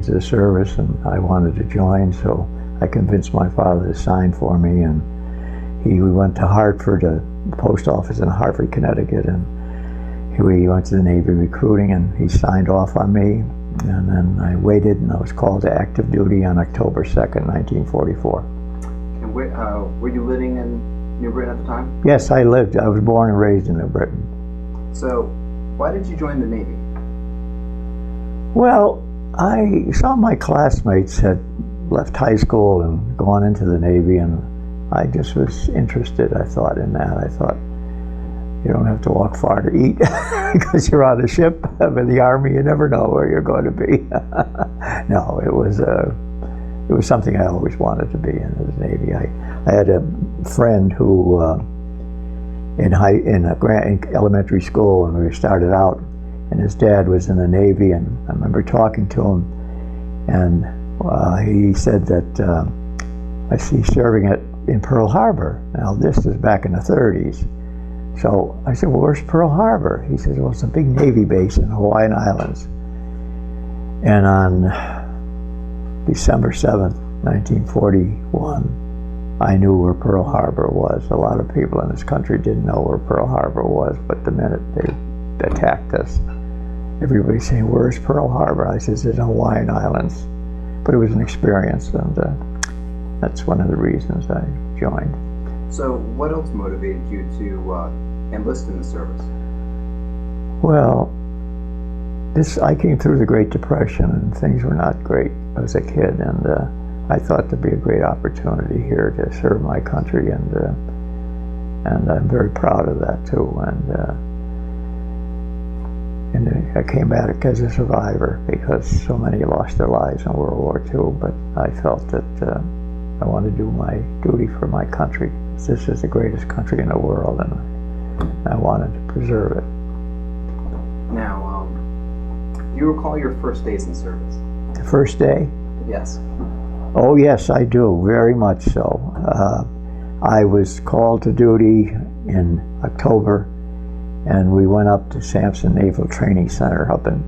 into the service, and I wanted to join, so I convinced my father to sign for me, and we went to Hartford, the post office in Hartford, Connecticut, and we went to the Navy recruiting, and he signed off on me, and then I waited, and I was called to active duty on October 2nd, 1944. And were you living in New Britain at the time? Yes, I was born and raised in New Britain. So, why did you join the Navy? Well, some of my classmates had left high school and gone into the Navy, and I just was interested, I thought, in that. I thought, you don't have to walk far to eat because you're on a ship. In the Army, you never know where you're going to be. No, it was something I always wanted to be in the Navy. I had a friend who, in elementary school when we started out, and his dad was in the Navy, and I remember talking to him, and he said that I see serving in Pearl Harbor. Now this is back in the 30s. So I said, well, where's Pearl Harbor? He says, well, it's a big Navy base in the Hawaiian Islands. And on December 7th, 1941, I knew where Pearl Harbor was. A lot of people in this country didn't know where Pearl Harbor was, but the minute they attacked us, everybody's saying, where's Pearl Harbor? I said, it's in the Hawaiian Islands. But it was an experience, and that's one of the reasons I joined. So what else motivated you to enlist in the service? Well, I came through the Great Depression, and things were not great as a kid, and I thought there'd be a great opportunity here to serve my country, and I'm very proud of that too. And I came back as a survivor because so many lost their lives in World War II, but I felt that I wanted to do my duty for my country. This is the greatest country in the world, and I wanted to preserve it. Now, do you recall your first days in service? The first day? Yes. Oh yes, I do, very much so. I was called to duty in October, and we went up to Sampson Naval Training Center up in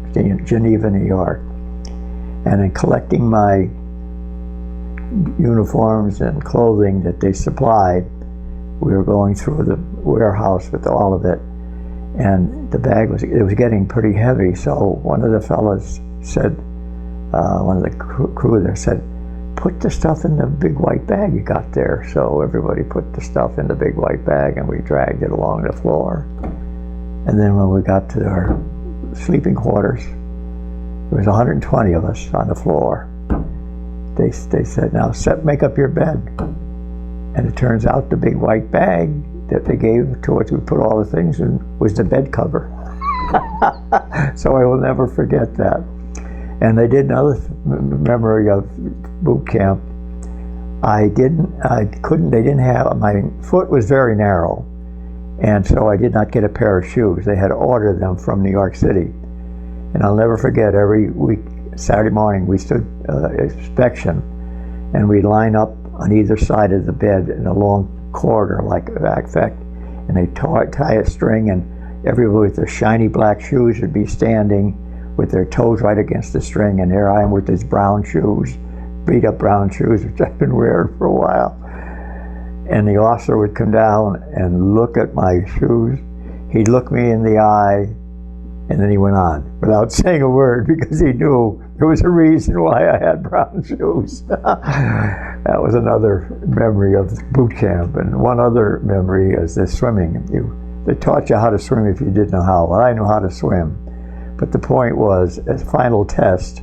Geneva, New York. And in collecting my uniforms and clothing that they supplied, we were going through the warehouse with all of it, and the bag was getting pretty heavy. So one of the fellas said, one of the crew there said, put the stuff in the big white bag you got there. So everybody put the stuff in the big white bag, and we dragged it along the floor. And then when we got to our sleeping quarters, there was 120 of us on the floor. They said, now make up your bed. And it turns out the big white bag that they gave to us, we put all the things in, was the bed cover. So I will never forget that. And they did another memory of boot camp. They didn't have, my foot was very narrow, and so I did not get a pair of shoes. They had to order them from New York City. And I'll never forget, every week, Saturday morning, we stood inspection, and we'd line up on either side of the bed in a long corridor like that, and they'd tie a string, and everybody with their shiny black shoes would be standing with their toes right against the string, and there I am with these brown shoes, beat up brown shoes, which I've been wearing for a while. And the officer would come down and look at my shoes. He'd look me in the eye, and then he went on without saying a word, because he knew there was a reason why I had brown shoes. That was another memory of boot camp. And one other memory is the swimming. They taught you how to swim if you didn't know how. Well, I knew how to swim. But the point was, as final test,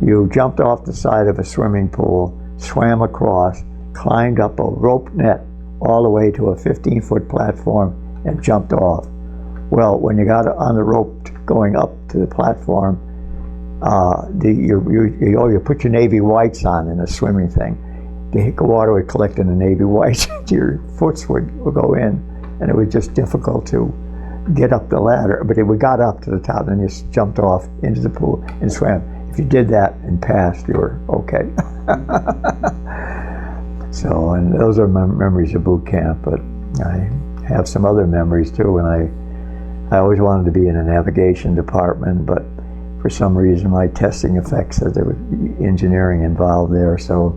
you jumped off the side of a swimming pool, swam across, climbed up a rope net all the way to a 15-foot platform, and jumped off. Well, when you got on the rope going up to the platform, you put your Navy whites on in a swimming thing. The water would collect in the Navy whites, your foot would go in, and it was just difficult to get up the ladder. But we got up to the top, and you jumped off into the pool and swam. If you did that and passed, you were okay. So, and those are my memories of boot camp. But I have some other memories too. When I always wanted to be in a navigation department, but for some reason my testing effects said there was engineering involved there. So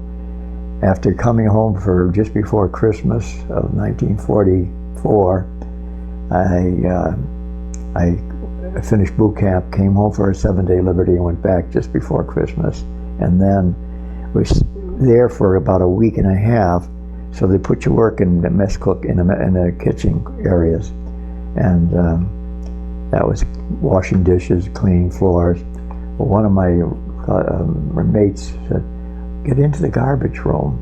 after coming home for just before Christmas of 1944, I finished boot camp, came home for a 7-day liberty, and went back just before Christmas, and then was there for about a week and a half. So they put you work in the mess cook in the kitchen areas, and that was washing dishes, cleaning floors. Well, one of my mates said, "Get into the garbage room."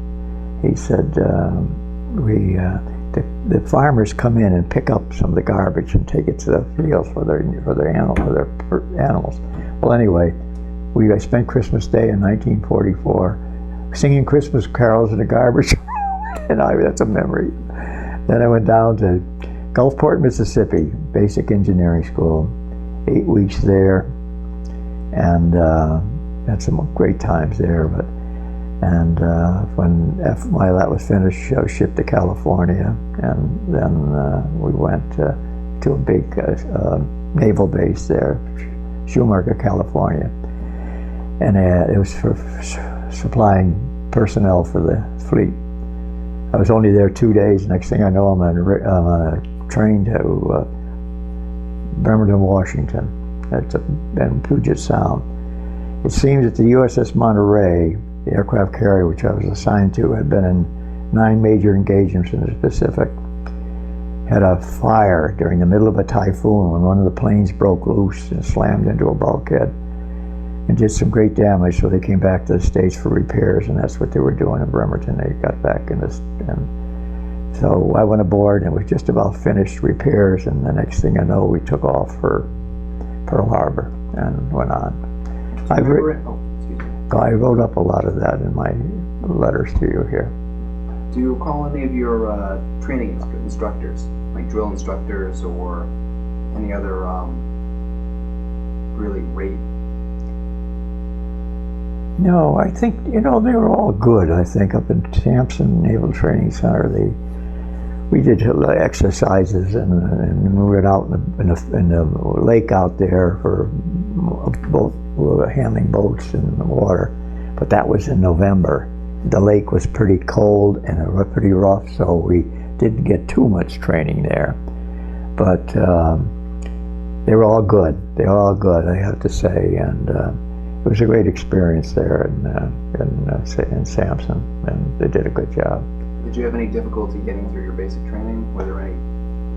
He said, the farmers come in and pick up some of the garbage and take it to the fields for their animals. Well, anyway, I spent Christmas Day in 1944 singing Christmas carols in the garbage room, and that's a memory. Then I went down to Gulfport, Mississippi, basic engineering school, 8 weeks there, and had some great times there. And when that was finished, I was shipped to California, and then we went to a big naval base there, Schumacher, California, and it was for supplying personnel for the fleet. I was only there 2 days. Next thing I know, I'm on a train to Bremerton, Washington. That's in Puget Sound. It seems that the USS Monterey, the aircraft carrier which I was assigned to, had been in 9 major engagements in the Pacific, had a fire during the middle of a typhoon when one of the planes broke loose and slammed into a bulkhead and did some great damage. So they came back to the States for repairs, and that's what they were doing in Bremerton. They got back in this, and so I went aboard, and it was just about finished repairs, and the next thing I know, we took off for Pearl Harbor and went on. I wrote up a lot of that in my letters to you here. Do you recall any of your training instructors, like drill instructors or any other really great? No, I think, they were all good. I think up in Sampson Naval Training Center, we did exercises, and we went out in the lake out there for boat. We were handling boats in the water, but that was in November. The lake was pretty cold and pretty rough, so we didn't get too much training there. But they were all good. They were all good, I have to say, and it was a great experience there in Sampson, and they did a good job. Did you have any difficulty getting through your basic training? Were there any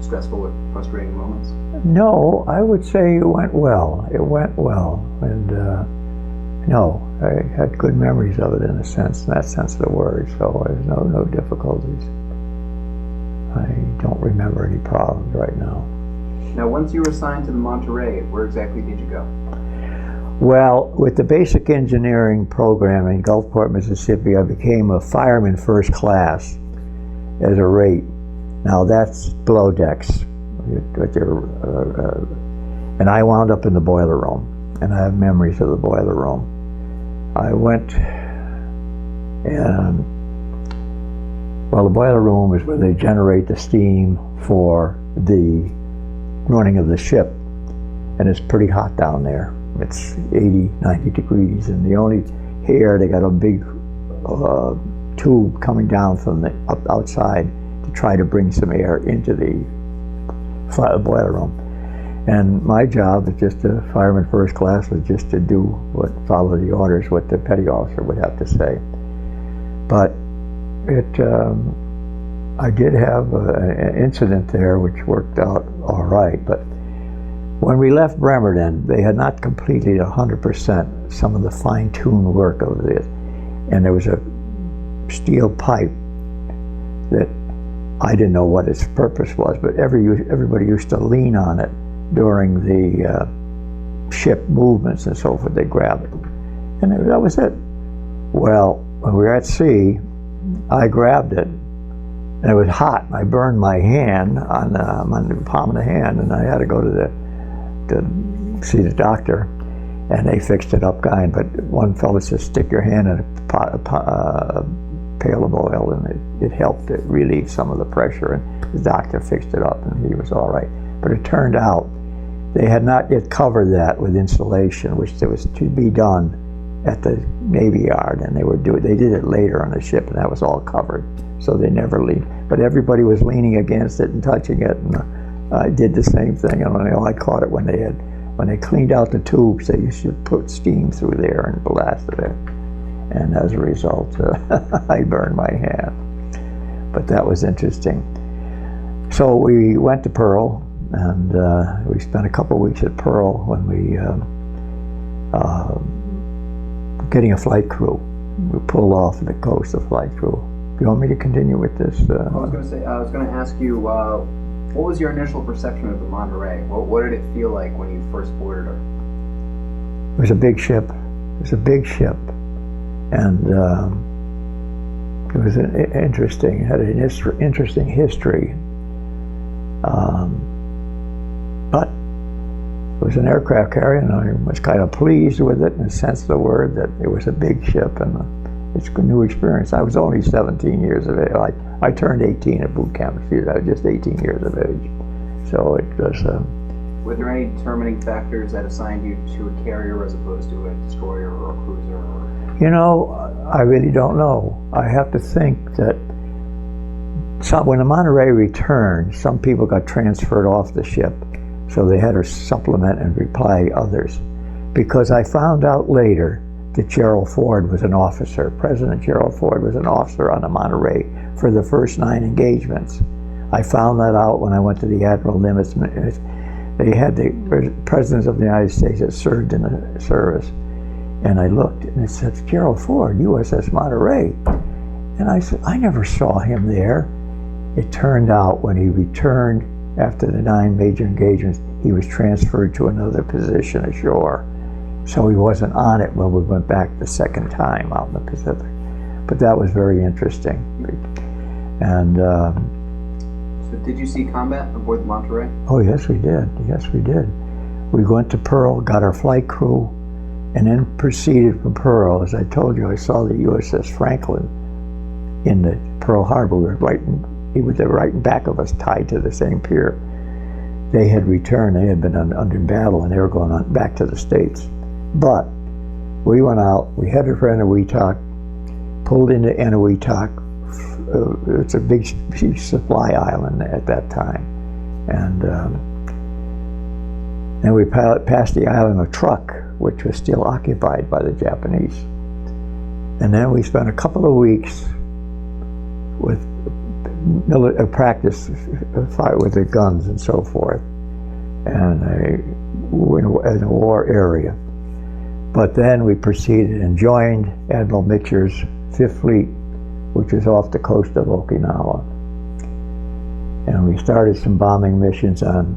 stressful or frustrating moments? No, I would say it went well. It went well, and no, I had good memories of it in that sense of the word. So there's no difficulties. I don't remember any problems right now. Now, once you were assigned to the Monterey, where exactly did you go? Well, with the basic engineering program in Gulfport, Mississippi, I became a fireman first class as a rate. Now that's below decks. And I wound up in the boiler room, and I have memories of the boiler room. I went, and the boiler room is where they generate the steam for the running of the ship, and it's pretty hot down there. It's 80, 90 degrees, and the only air, they got a big tube coming down from the outside to try to bring some air into the boiler room. And my job is just to, fireman first class, was just to follow the orders, what the petty officer would have to say. But I did have an incident there which worked out all right. But when we left Bremerton, they had not completed 100% some of the fine-tuned work of this. And there was a steel pipe that I didn't know what its purpose was, but everybody used to lean on it during the ship movements and so forth. They grab it, and that was it. Well, when we were at sea, I grabbed it, and it was hot. I burned my hand on the palm of the hand, and I had to go to see the doctor, and they fixed it up, but one fellow said, stick your hand in a pail of oil, and it helped to relieve some of the pressure, and the doctor fixed it up, and he was all right. But it turned out They had not yet covered that with insulation, which there was to be done at the Navy Yard, and they did it later on the ship, and that was all covered, so they never leaned. But everybody was leaning against it and touching it, and I did the same thing. And I caught it when they cleaned out the tubes. They used to put steam through there and blasted it, and as a result, I burned my hand. But that was interesting. So we went to Pearl, and we spent a couple of weeks at Pearl when we getting a flight crew. We pulled off the coast of flight crew. Do you want me to continue with this? I was going to ask you, what was your initial perception of the Monterey? What did it feel like when you first boarded her? It was a big ship. It was a big ship, and it was interesting. It had an interesting history, but it was an aircraft carrier, and I was kind of pleased with it in the sense of the word that it was a big ship, and it's a new experience. I was only 17 years of age. I turned 18 at boot camp. I was just 18 years of age. So it was... Were there any determining factors that assigned you to a carrier as opposed to a destroyer or a cruiser? You know, I really don't know. I have to think that when the Monterey returned, some people got transferred off the ship, so they had to supplement and reply others. Because I found out later that Gerald Ford was an officer. President Gerald Ford was an officer on the Monterey for the first 9 engagements. I found that out when I went to the Admiral Nimitz. They had the presidents of the United States that served in the service. And I looked, and it said, Gerald Ford, USS Monterey. And I said, I never saw him there. It turned out when he returned after the 9 major engagements, he was transferred to another position ashore. So he wasn't on it when we went back the second time out in the Pacific. But that was very interesting. And so did you see combat aboard the Monterey? Oh, yes, we did. Yes, we did. We went to Pearl, got our flight crew, and then proceeded from Pearl. As I told you, I saw the USS Franklin in the Pearl Harbor. He was right in back of us, tied to the same pier. They had returned. They had been under battle, and they were going on back to the States. But we went out. We headed for Eniwetok, pulled into Eniwetok. It's a big supply island at that time, and then we passed the island of Truk, which was still occupied by the Japanese. And then we spent a couple of weeks with practice fight with the guns and so forth, and we were in a war area. But then we proceeded and joined Admiral Mitcher's 5th Fleet, which is off the coast of Okinawa. And we started some bombing missions on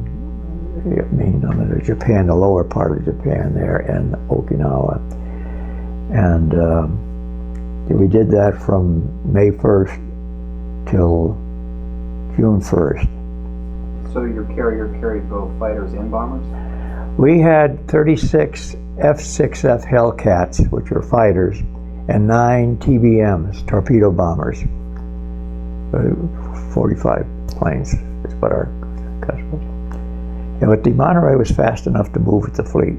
Japan, the lower part of Japan there, and Okinawa. And we did that from May 1st till June 1st. So your carrier carried both fighters and bombers? We had 36 F-6F Hellcats, which were fighters, and 9 TBMs, torpedo bombers. 45 planes is what our customers. Yeah, but the Monterey was fast enough to move with the fleet.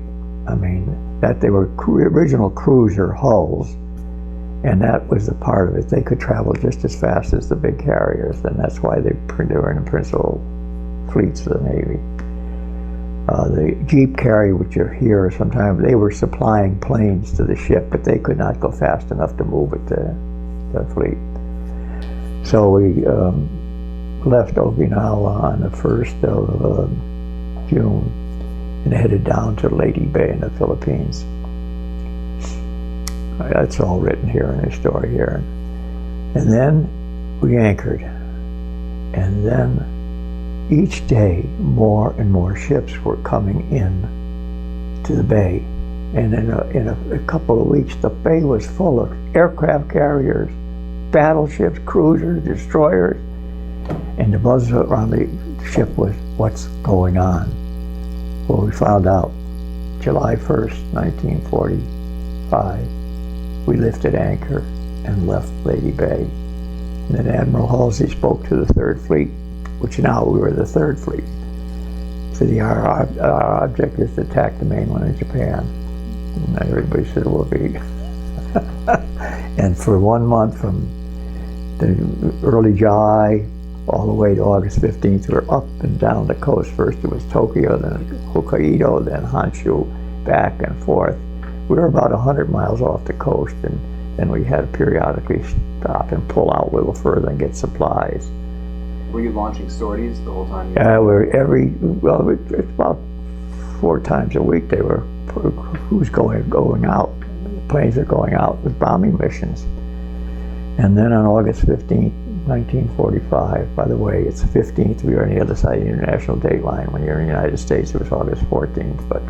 I mean, that they were original cruiser hulls, and that was the part of it. They could travel just as fast as the big carriers, and that's why they were in the principal fleets of the Navy. The Jeep carrier, which are here sometimes, they were supplying planes to the ship, but they could not go fast enough to move with the fleet. So we left Okinawa on the 1st of June and headed down to Leyte Bay in the Philippines. That's all written here in the story here. And then we anchored. And then each day, more and more ships were coming in to the bay. And in a couple of weeks, the bay was full of aircraft carriers, battleships, cruisers, destroyers. And the buzz around the ship was, what's going on? Well, we found out July 1st, 1945, we lifted anchor and left Leyte Bay. And then Admiral Halsey spoke to the 3rd Fleet, which now we were the 3rd Fleet. So our object is to attack the mainland of Japan. And everybody said it will be. And for 1 month, from the early July all the way to August 15th, we were up and down the coast. First it was Tokyo, then Hokkaido, then Honshu, back and forth. We were about 100 miles off the coast, and then we had to periodically stop and pull out a little further and get supplies. Were you launching sorties the whole time? It's about 4 times a week they were, who's going out. Planes are going out with bombing missions. And then on August 15th, 1945, by the way, it's the 15th, we were on the other side of the international date line. When you're in the United States, it was August 14th, but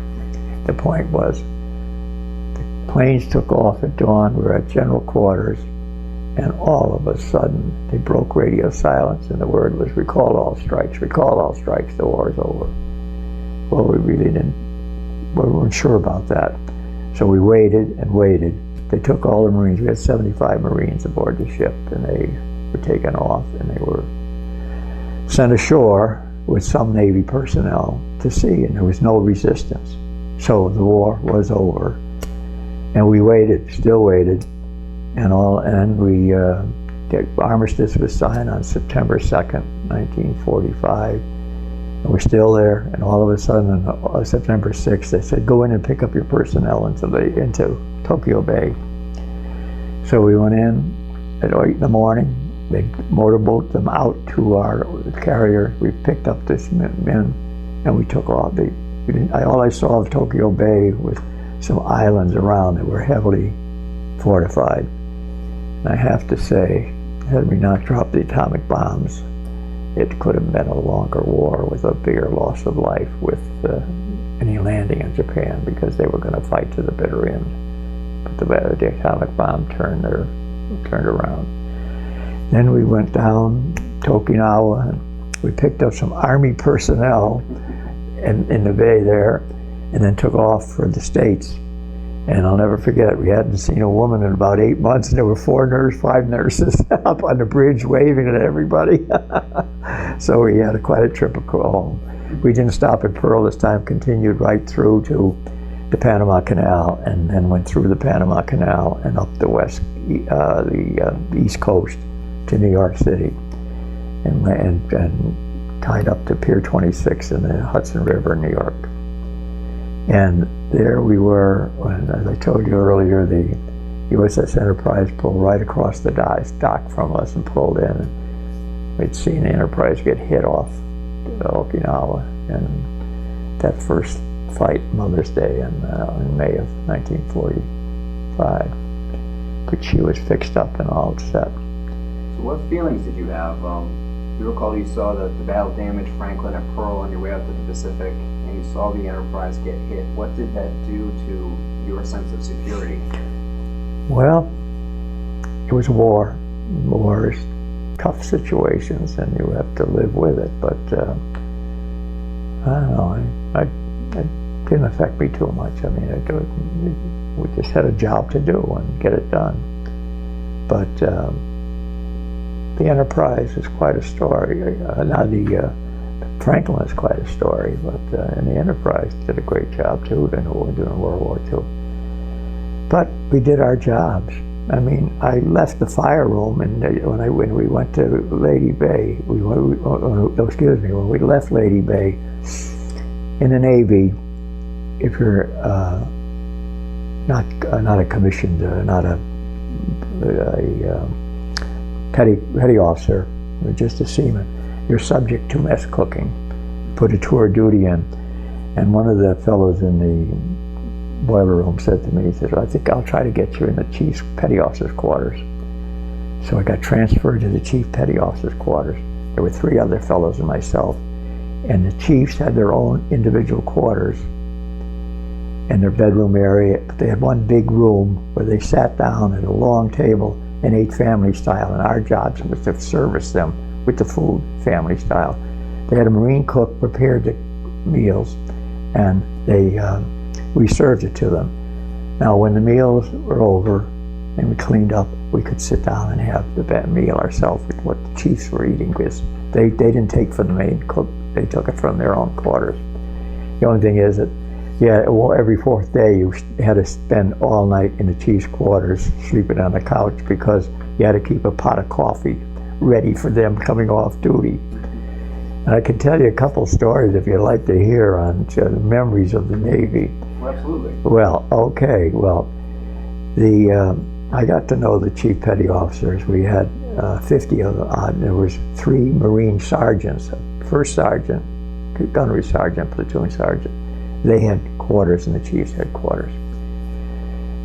the point was, the planes took off at dawn, we were at general quarters, and all of a sudden, they broke radio silence, and the word was, recall all strikes, the war is over. Well, we weren't sure about that. So we waited and waited. They took all the Marines. We had 75 Marines aboard the ship, and they were taken off, and they were sent ashore with some Navy personnel to sea, and there was no resistance. So the war was over, and we waited, still waited, and the armistice was signed on September 2nd, 1945. And we're still there, and all of a sudden on September 6th, they said, go in and pick up your personnel into Tokyo Bay. So we went in at 8 in the morning. They motorboat them out to our carrier. We picked up this men, and we took off. All I saw of Tokyo Bay was some islands around that were heavily fortified. And I have to say, had we not dropped the atomic bombs, it could have been a longer war with a bigger loss of life with any landing in Japan, because they were going to fight to the bitter end. But the atomic bomb turned around. Then we went down to Okinawa, and we picked up some Army personnel in the bay there, and then took off for the States. And I'll never forget, we hadn't seen a woman in about 8 months, and there were 5 nurses up on the bridge waving at everybody. So we had quite a trip home. We didn't stop at Pearl this time, continued right through to the Panama Canal, and then went through the Panama Canal and up the East Coast to New York City, and tied up to Pier 26 in the Hudson River in New York. And there we were, when, as I told you earlier, the USS Enterprise pulled right across the dock from us and pulled in. And we'd seen the Enterprise get hit off Okinawa, and that first fight, Mother's Day, in May of 1945. But she was fixed up and all set. So what feelings did you have? You recall you saw the battle damage Franklin at Pearl on your way out to the Pacific, and you saw the Enterprise get hit. What did that do to your sense of security? Well, it was war. War is tough situations, and you have to live with it. But I don't know. It didn't affect me too much. I mean, we just had a job to do and get it done. But the Enterprise is quite a story. Now the Franklin is quite a story, but and the Enterprise did a great job too during World War II. But we did our jobs. I mean, I left the fire room, and when we went to Lady Bay, when we left Lady Bay, in the Navy, if you're not a commissioned, not a petty officer, or just a seaman, you're subject to mess cooking, put a tour of duty in. And one of the fellows in the boiler room said to me, he said, I think I'll try to get you in the chief's petty officer's quarters. So I got transferred to the chief petty officer's quarters. There were 3 other fellows and myself, and the chiefs had their own individual quarters in their bedroom area, but they had one big room where they sat down at a long table and ate family style, and our job was to service them with the food family style. They had a Marine cook prepare the meals, and we served it to them. Now, when the meals were over and we cleaned up, we could sit down and have the meal ourselves with what the chiefs were eating, because they didn't take from the main cook, they took it from their own quarters. The only thing is that, yeah, well, every fourth day you had to spend all night in the chief's quarters, sleeping on the couch, because you had to keep a pot of coffee ready for them coming off duty. And I can tell you a couple stories if you'd like to hear on memories of the Navy. Well, absolutely. Well, okay. Well, I got to know the chief petty officers. We had 50 of them. There was 3 Marine sergeants, first sergeant, gunnery sergeant, platoon sergeant. They had quarters in the chief's headquarters.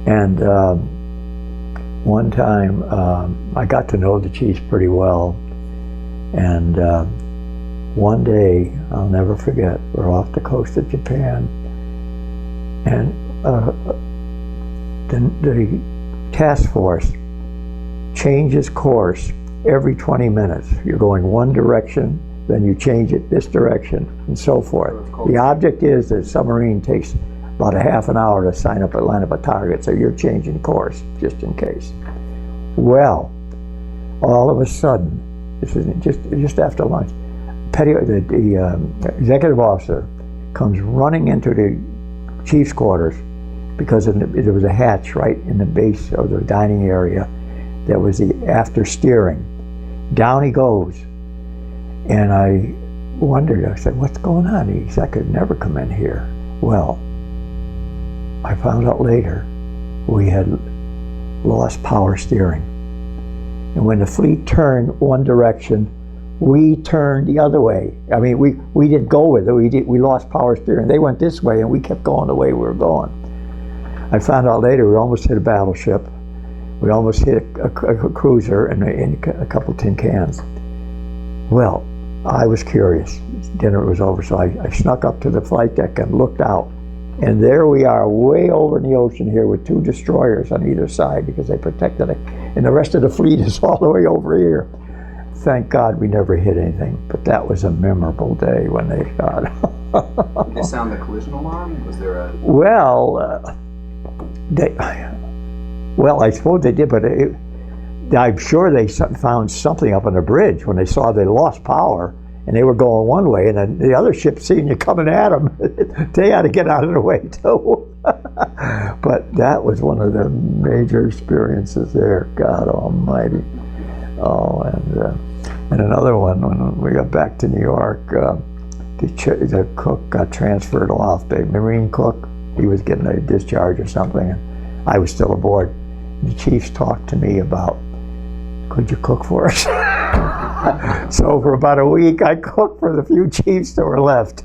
And one time, I got to know the chiefs pretty well. And one day, I'll never forget, we're off the coast of Japan, and the task force changes course every 20 minutes. You're going one direction, then you change it this direction, and so forth. The object is that a submarine takes about a half an hour to line up a target, so you're changing course just in case. Well, all of a sudden, this is just after lunch, the executive officer comes running into the chief's quarters, because there was a hatch right in the base of the dining area that was the after steering. Down he goes, and I wondered, I said, what's going on? He said, I could never come in here. Well, I found out later we had lost power steering. And when the fleet turned one direction, we turned the other way. I mean, we didn't go with it. We lost power steering. They went this way, and we kept going the way we were going. I found out later we almost hit a battleship. We almost hit a cruiser and a couple tin cans. Well, I was curious. Dinner was over, so I snuck up to the flight deck and looked out. And there we are, way over in the ocean here, with 2 destroyers on either side, because they protected it. And the rest of the fleet is all the way over here. Thank God we never hit anything, but that was a memorable day when they got. Did they sound the collision alarm? Was there a? Well, I suppose they did, but I'm sure they found something up on the bridge when they saw they lost power and they were going one way, and then the other ship seeing you coming at them, they had to get out of the way too. But that was one of the major experiences there. God Almighty. Oh, and another one, when we got back to New York, the cook got transferred off. The Marine cook, he was getting a discharge or something, and I was still aboard. The chiefs talked to me about, could you cook for us? So for about a week, I cooked for the few chiefs that were left.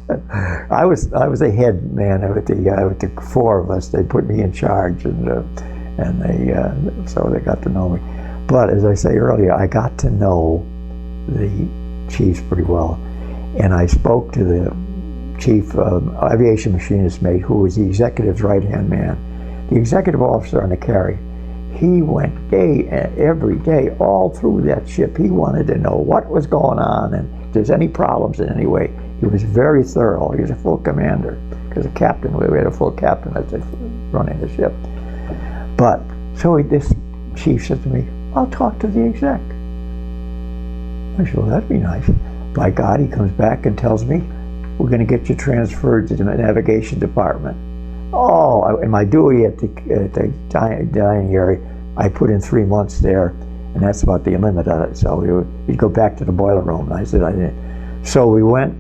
I was a head man with the 4 of us. They put me in charge, and so they got to know me. But as I say earlier, I got to know the chiefs pretty well, and I spoke to the chief aviation machinist mate, who was the executive's right-hand man. The executive officer on the carry, he went every day all through that ship. He wanted to know what was going on and if there's any problems in any way. He was very thorough. He was a full commander, because a captain, we had a full captain that's running the ship. But so this chief said to me, I'll talk to the exec. I said, well, that'd be nice. By God, he comes back and tells me, we're going to get you transferred to the navigation department. Oh, in my duty at the dining area, I put in 3 months there, and that's about the limit of it. So we'd go back to the boiler room, and I said I didn't. So we went,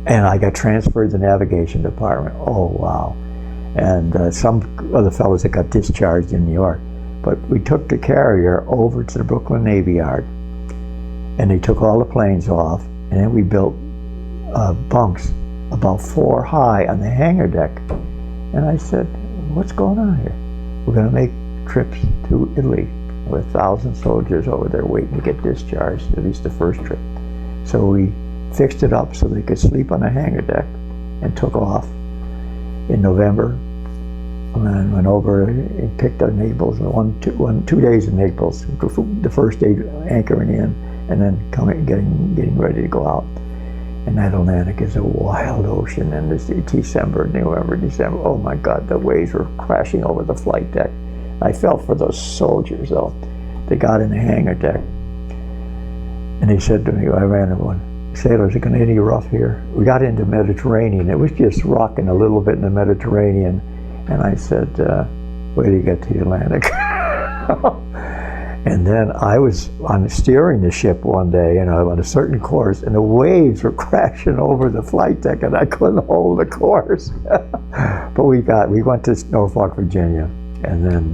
and I got transferred to the navigation department. Oh, wow. And some other fellows that got discharged in New York. But we took the carrier over to the Brooklyn Navy Yard, and they took all the planes off, and then we built bunks about 4 high on the hangar deck. And I said, what's going on here? We're going to make trips to Italy with 1,000 soldiers over there waiting to get discharged, at least the first trip. So we fixed it up so they could sleep on the hangar deck, and took off in November. And then went over and picked up Naples, 2 days in Naples, the first day anchoring in, and then getting ready to go out. And that Atlantic is a wild ocean, and this November, December, oh my God, the waves were crashing over the flight deck. I felt for those soldiers, though. They got in the hangar deck, and they said to me, I ran to one, sailors, are going to any rough here? We got into Mediterranean. It was just rocking a little bit in the Mediterranean. And I said, wait till you get to the Atlantic. And then I was steering the ship one day, on a certain course, and the waves were crashing over the flight deck, and I couldn't hold the course. But we went to Norfolk, Virginia, and then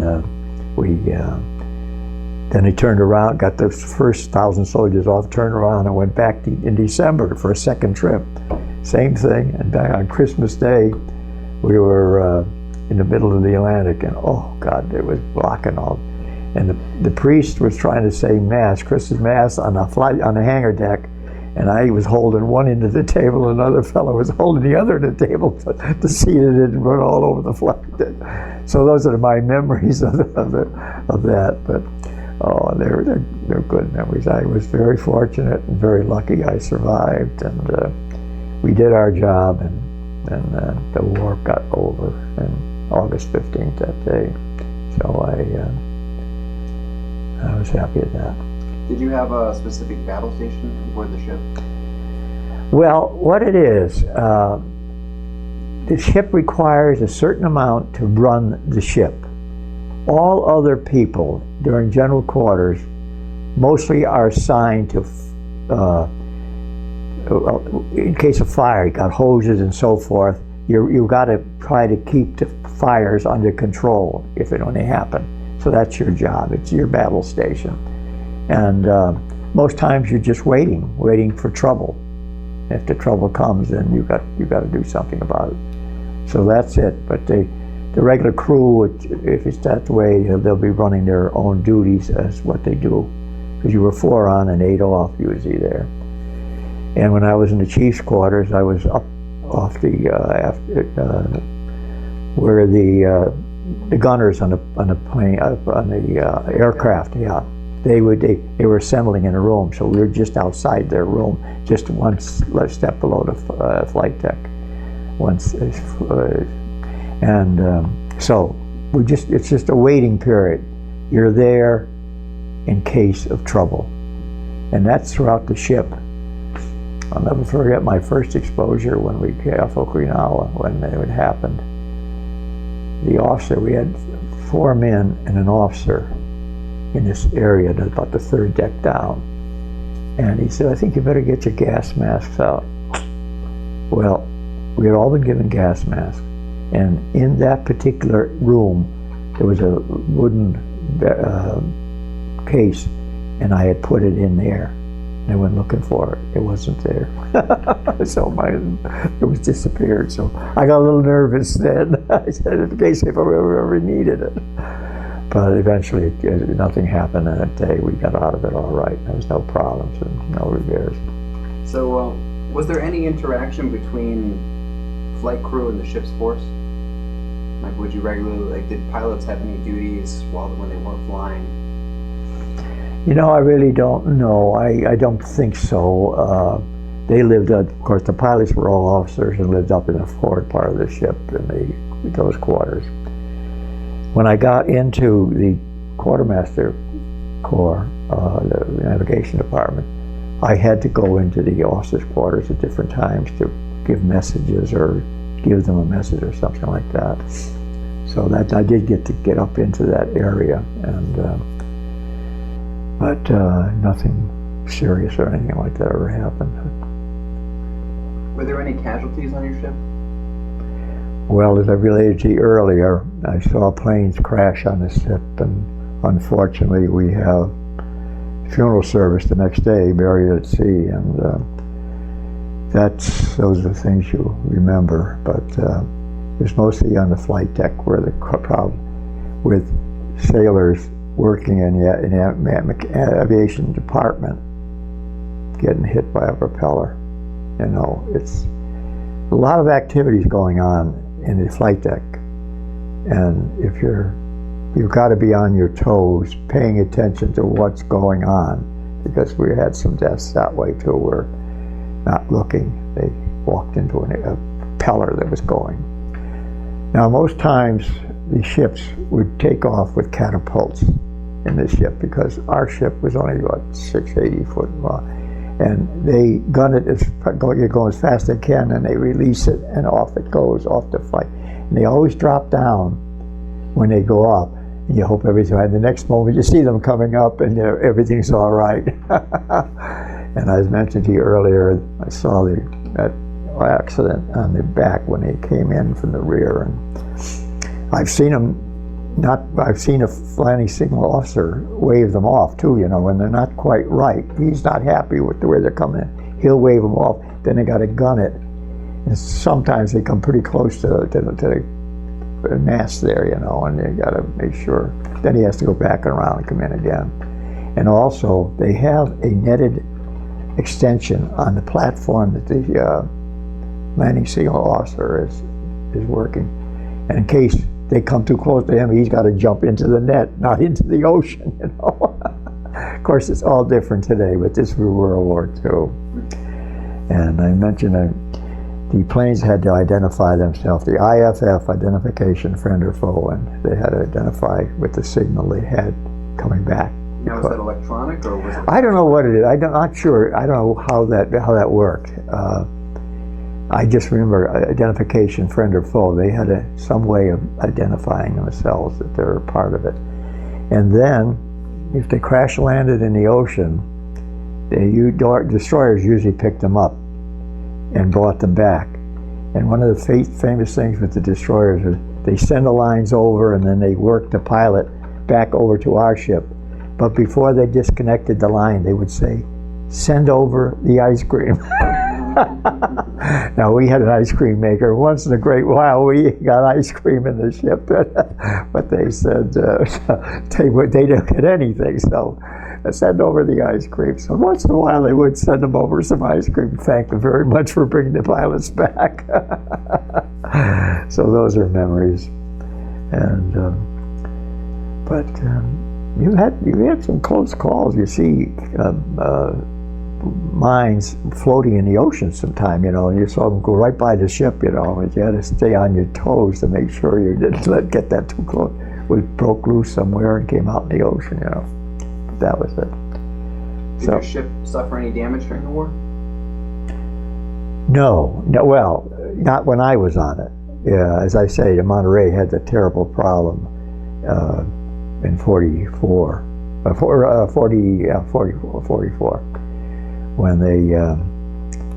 then he turned around, got the first 1,000 soldiers off, turned around, and went back in December for a second trip. Same thing, and back on Christmas Day, we were in the middle of the Atlantic, and oh God, it was blocking all. And the priest was trying to say Mass, Christmas Mass, on the hangar deck, and I was holding one end of the table, and another fellow was holding the other end of the table to see that it didn't run all over the flight deck. So those are my memories of that. But oh, they're good memories. I was very fortunate and very lucky I survived, and we did our job, and the war got over on August 15th that day. So I was happy at that. Did you have a specific battle station aboard the ship? Well, what it is, the ship requires a certain amount to run the ship. All other people during general quarters mostly are assigned to, in case of fire, you got hoses and so forth. You got to try to keep the fires under control if it only happen. So that's your job. It's your battle station. And most times you're just waiting for trouble. If the trouble comes, then you got to do something about it. So that's it. But the regular crew, if it's that way, they'll be running their own duties as what they do. Because you were 4 on and 8 off usually there. And when I was in the chief's quarters, I was up off the where the gunners on the plane, on the aircraft, yeah. They were assembling in a room, so we were just outside their room, just one step below the flight deck. So it's just a waiting period. You're there in case of trouble, and that's throughout the ship. I'll never forget my first exposure when we came off Okinawa, when it happened. The officer, we had 4 men and an officer in this area, about the 3rd deck down. And he said, I think you better get your gas masks out. Well, we had all been given gas masks. And in that particular room, there was a wooden case, and I had put it in there. And I went looking for it. It wasn't there. So it was disappeared. So I got a little nervous then. I said, in case if I ever needed it. But eventually, nothing happened that day. We got out of it all right. There was no problems and no repairs. So, was there any interaction between flight crew and the ship's force? Like, would you regularly, did pilots have any duties when they weren't flying? I really don't know. I don't think so. They lived, of course, the pilots were all officers and lived up in the forward part of the ship in those quarters. When I got into the quartermaster corps, the navigation department, I had to go into the officers' quarters at different times to give messages or give them a message or something like that. So that I did get up into that area, and but nothing serious or anything like that ever happened. Were there any casualties on your ship? Well, as I related to you earlier, I saw planes crash on the ship, and unfortunately we have funeral service the next day, buried at sea, and those are the things you remember. But it was mostly on the flight deck where the problem with sailors working in the aviation department getting hit by a propeller. It's a lot of activities going on in the flight deck, and you've got to be on your toes, paying attention to what's going on, because we had some deaths that way too, where not looking, they walked into a propeller that was going. Now, most times the ships would take off with catapults in this ship, because our ship was only about 680 foot long, and they gun it going as fast as they can, and they release it, and off it goes, off to fight. And they always drop down when they go up, and you hope everything's right. The next moment you see them coming up, and everything's all right. And as mentioned to you earlier, I saw that accident on the back when they came in from the rear, and I've seen them. I've seen a flying signal officer wave them off too, when they're not quite right. He's not happy with the way they're coming in. He'll wave them off, then they got to gun it. And sometimes they come pretty close to the mast there, and you got to make sure. Then he has to go back and around and come in again. And also, they have a netted extension on the platform that the landing signal officer is working. And in case they come too close to him, he's got to jump into the net, not into the ocean, Of course, it's all different today, but this was World War II. And I mentioned the planes had to identify themselves, the IFF, identification, friend or foe, and they had to identify with the signal they had coming back. Now, was that electronic, or was it? I don't know what it is. I'm not sure. I don't know how that worked. I just remember identification, friend or foe. They had some way of identifying themselves that they're a part of it. And then, if they crash landed in the ocean, destroyers usually picked them up and brought them back. And one of the famous things with the destroyers is they send the lines over, and then they work the pilot back over to our ship. But before they disconnected the line, they would say, "Send over the ice cream." Now, we had an ice cream maker. Once in a great while, we got ice cream in the ship, but they said they didn't get anything, so send over the ice cream. So once in a while, they would send them over some ice cream. Thank them very much for bringing the pilots back. So those are memories. And but you had some close calls. You see. Mines floating in the ocean sometime, and you saw them go right by the ship, and you had to stay on your toes to make sure you didn't get that too close. It broke loose somewhere and came out in the ocean, But that was it. Did your ship suffer any damage during the war? No, well, not when I was on it. Yeah, as I say, the Monterey had the terrible problem in 44. When they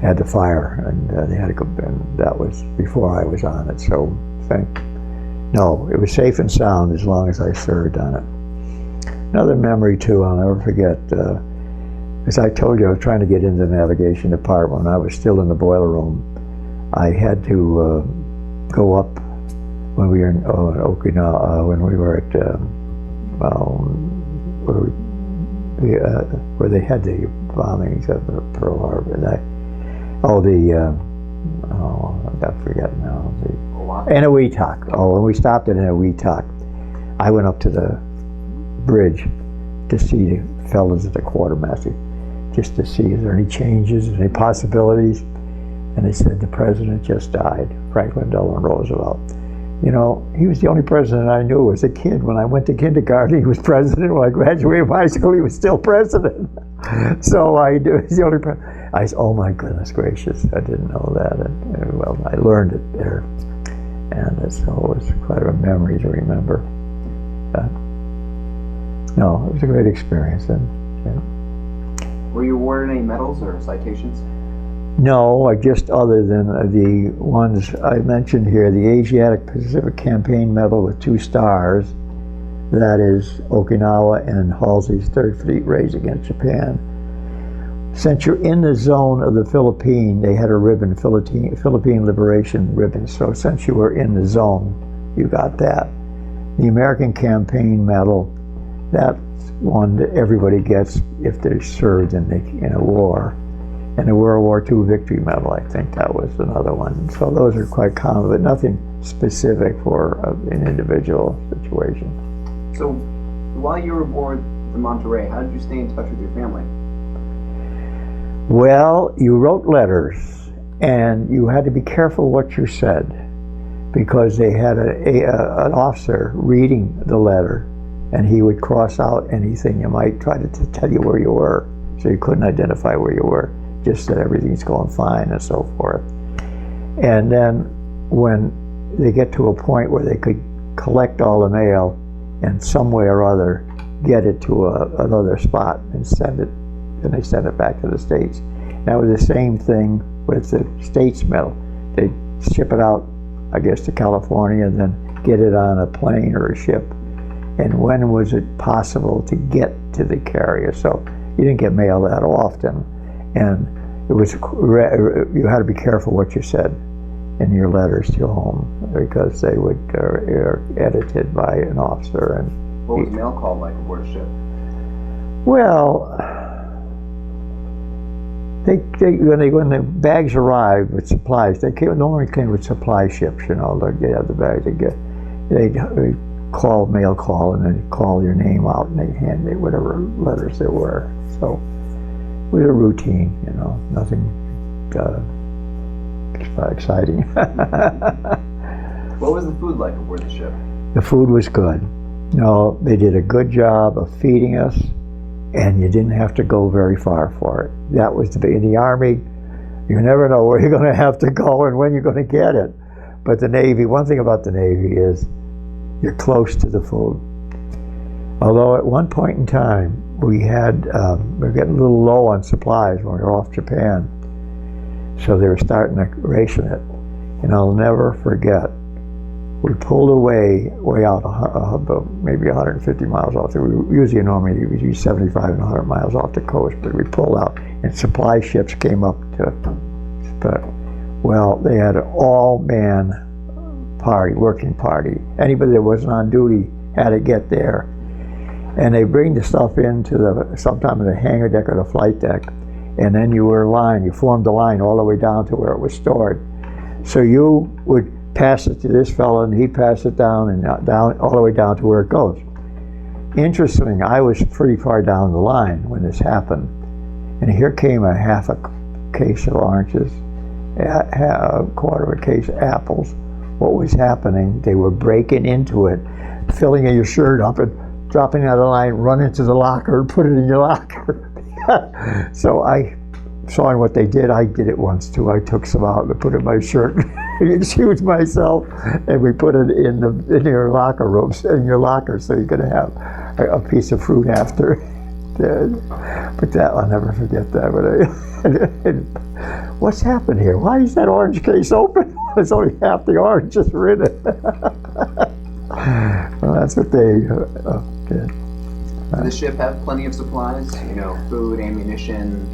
had the fire, and they had to go, and that was before I was on it. So, no, it was safe and sound as long as I served on it. Another memory too, I'll never forget. As I told you, I was trying to get into the navigation department. When I was still in the boiler room, I had to go up when we were in Okinawa. When we were at where they had the bombings of Pearl Harbor. I forget now. Eniwetok. When we stopped at Eniwetok, I went up to the bridge to see the fellows at the quartermaster, just to see is there any changes, any possibilities. And they said the president just died, Franklin Delano Roosevelt. He was the only president I knew as a kid. When I went to kindergarten, he was president. When I graduated from high school, he was still president. So he's the only president. I said, oh my goodness gracious, I didn't know that. And well, I learned it there. And so it was quite a memory to remember. No, it was a great experience. Were you awarded any medals or citations? No, other than the ones I mentioned here, the Asiatic Pacific Campaign Medal with 2 stars, that is Okinawa and Halsey's 3rd Fleet Raids against Japan. Since you're in the zone of the Philippines, they had a ribbon, Philippine Liberation ribbon, so since you were in the zone, you got that. The American Campaign Medal, that's one that everybody gets if they served in a war. And the World War II Victory Medal, I think that was another one. So those are quite common, but nothing specific for an individual situation. So while you were aboard the Monterey, how did you stay in touch with your family? Well, you wrote letters, and you had to be careful what you said, because they had an officer reading the letter, and he would cross out anything you might try to tell you where you were. so you couldn't identify where you were, just that everything's going fine and so forth. And then when they get to a point where they could collect all the mail and some way or other get it to another spot and send it, and they send it back to the States. That was the same thing with the States mail. They'd ship it out, I guess, to California and then get it on a plane or a ship. And when was it possible to get to the carrier? So you didn't get mail that often. And it was, you had to be careful what you said in your letters to home, because they would edited by an officer. And what was mail call like aboard a ship? Well, when the bags arrived with supplies, they normally came with supply ships. You know, they have the bags. They'd call mail call, and then call your name out, and they'd hand me whatever letters there were. So it was a routine. You know, nothing exciting. What was the food like aboard the ship? The food was good. No, they did a good job of feeding us, and you didn't have to go very far for it. That was in the Army, you never know where you're going to have to go and when you're going to get it. But the Navy, one thing about the Navy is you're close to the food. Although at one point in time, we were getting a little low on supplies when we were off Japan. So they were starting to ration it. And I'll never forget, we pulled way out, maybe 150 miles off. We usually normally use 75 and 100 miles off the coast, but we pulled out, and supply ships came up to, well, they had an all-man party, working party. Anybody that wasn't on duty had to get there. And they bring the stuff into sometime in the hangar deck or the flight deck, and then you were in line, you formed a line all the way down to where it was stored. So you would pass it to this fellow, and he'd pass it down and down all the way down to where it goes. Interesting, I was pretty far down the line when this happened, and here came a half a case of oranges, a quarter of a case of apples. What was happening? They were breaking into it, filling your shirt up and dropping out of the line, run into the locker and put it in your locker. So I saw what they did. I did it once too. I took some out and put it in my shirt and excused myself, and we put it in your locker room, in your locker, so you could have a piece of fruit after. But that, I'll never forget that. But what's happened here? Why is that orange case open? There's only half the oranges are in it. Well, that's what they did. Did the ship have plenty of supplies? You know, food, ammunition?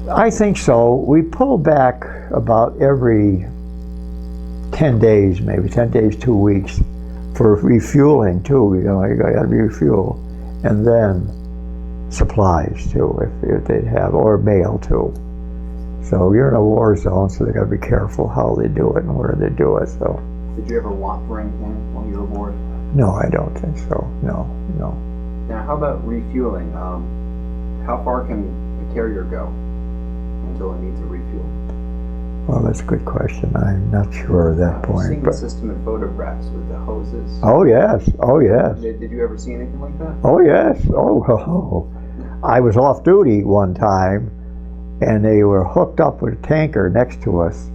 I think so. We pulled back about every 10 days, maybe 10 days, 2 weeks, for refueling too. You know, you got to refuel, and then supplies too, if they'd have, or mail too. So you're in a war zone, so they got to be careful how they do it and where they do it. So. Did you ever want for anything while you were aboard? No, I don't think so. No. Now, how about refueling? How far can a carrier go until it needs a refuel? Well, that's a good question. I'm not sure at that point. I've seen the system in photographs with the hoses. Oh yes. Did you ever see anything like that? Oh yes. Oh. I was off duty one time, and they were hooked up with a tanker next to us.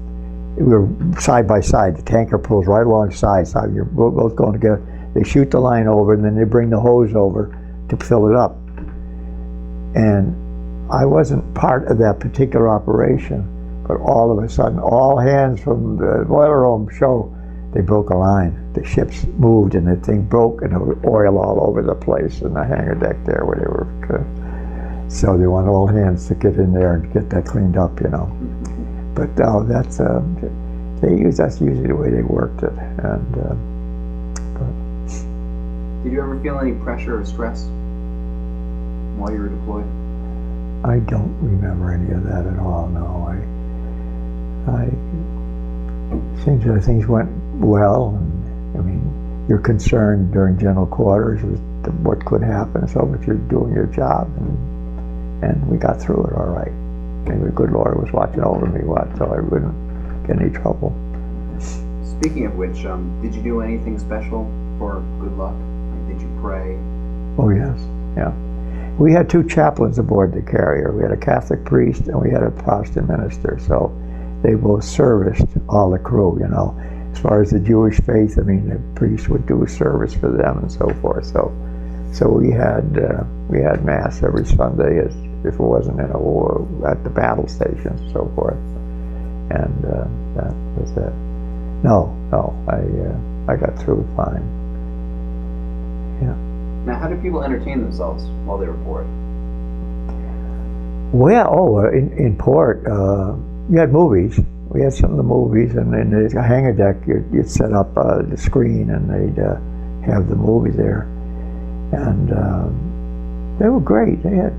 We were side by side. The tanker pulls right alongside, so you're both going together. They shoot the line over, and then they bring the hose over to fill it up. And I wasn't part of that particular operation, but all of a sudden, all hands from the boiler room show they broke a line. The ships moved, and the thing broke, and there was oil all over the place in the hangar deck there where they were. So they want all hands to get in there and get that cleaned up, you know. But that's that's usually the way they worked it. And did you ever feel any pressure or stress while you were deployed? I don't remember any of that at all. No, things went well. And, I mean, your concern during general quarters was what could happen. So, but you're doing your job, and we got through it all right. And the good Lord was watching over me, so I wouldn't get any trouble. Speaking of which, did you do anything special for good luck? Did you pray? Oh yes, yeah. We had two chaplains aboard the carrier. We had a Catholic priest and we had a Protestant minister. So they both serviced all the crew, you know. As far as the Jewish faith, I mean, the priest would do a service for them and so forth. So we had mass every Sunday, as if it wasn't in a war, at the battle stations and so forth. And that was it. No, I got through fine. Yeah. Now, how did people entertain themselves while they were aboard? Well, in port, you had movies. We had some of the movies, and in the hangar deck, you'd set up the screen, and they'd have the movie there. And they were great. They had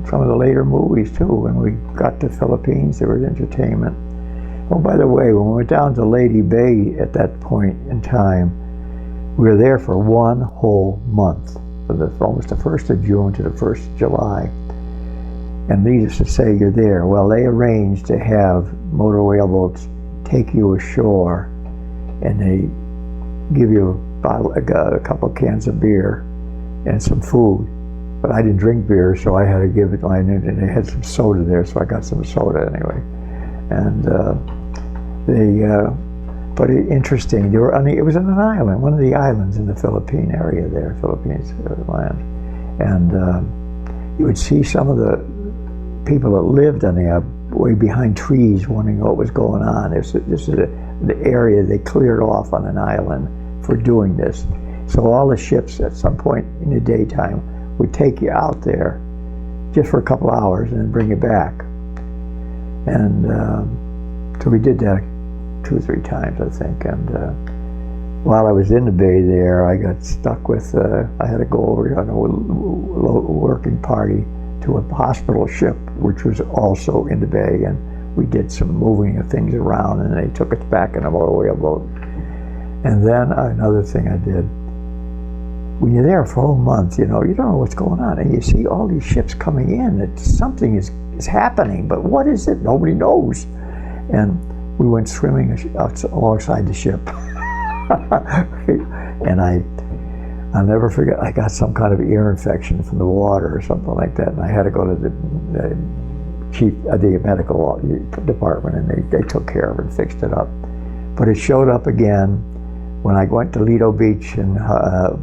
some of the later movies, too. When we got to the Philippines, there was entertainment. Oh, by the way, when we went down to Lady Bay at that point in time, we were there for 1 whole month, from almost the 1st of June to the 1st of July. And needless to say, you're there. Well, they arranged to have motor whaleboats take you ashore, and they give you a couple of cans of beer and some food. But I didn't drink beer, so I had to give it. And they had some soda there, so I got some soda anyway. And but interesting. They were it was on an island, one of the islands in the Philippine area there, Philippines land, and you would see some of the people that lived on the way behind trees, wondering what was going on. This is the area they cleared off on an island for doing this. So all the ships at some point in the daytime would take you out there just for a couple hours and then bring you back. And so we did that 2 or 3 times, I think. And while I was in the bay there, I got stuck with, I had to go over on a working party to a hospital ship, which was also in the bay, and we did some moving of things around, and they took us back in a motor whaleboat. And then another thing I did, when you're there for a whole month, you don't know what's going on, and you see all these ships coming in, that something is happening, but what is it? Nobody knows. And we went swimming alongside the ship. And I'll never forget, I got some kind of ear infection from the water or something like that, and I had to go to the medical department, and they took care of it and fixed it up. But it showed up again when I went to Lido Beach and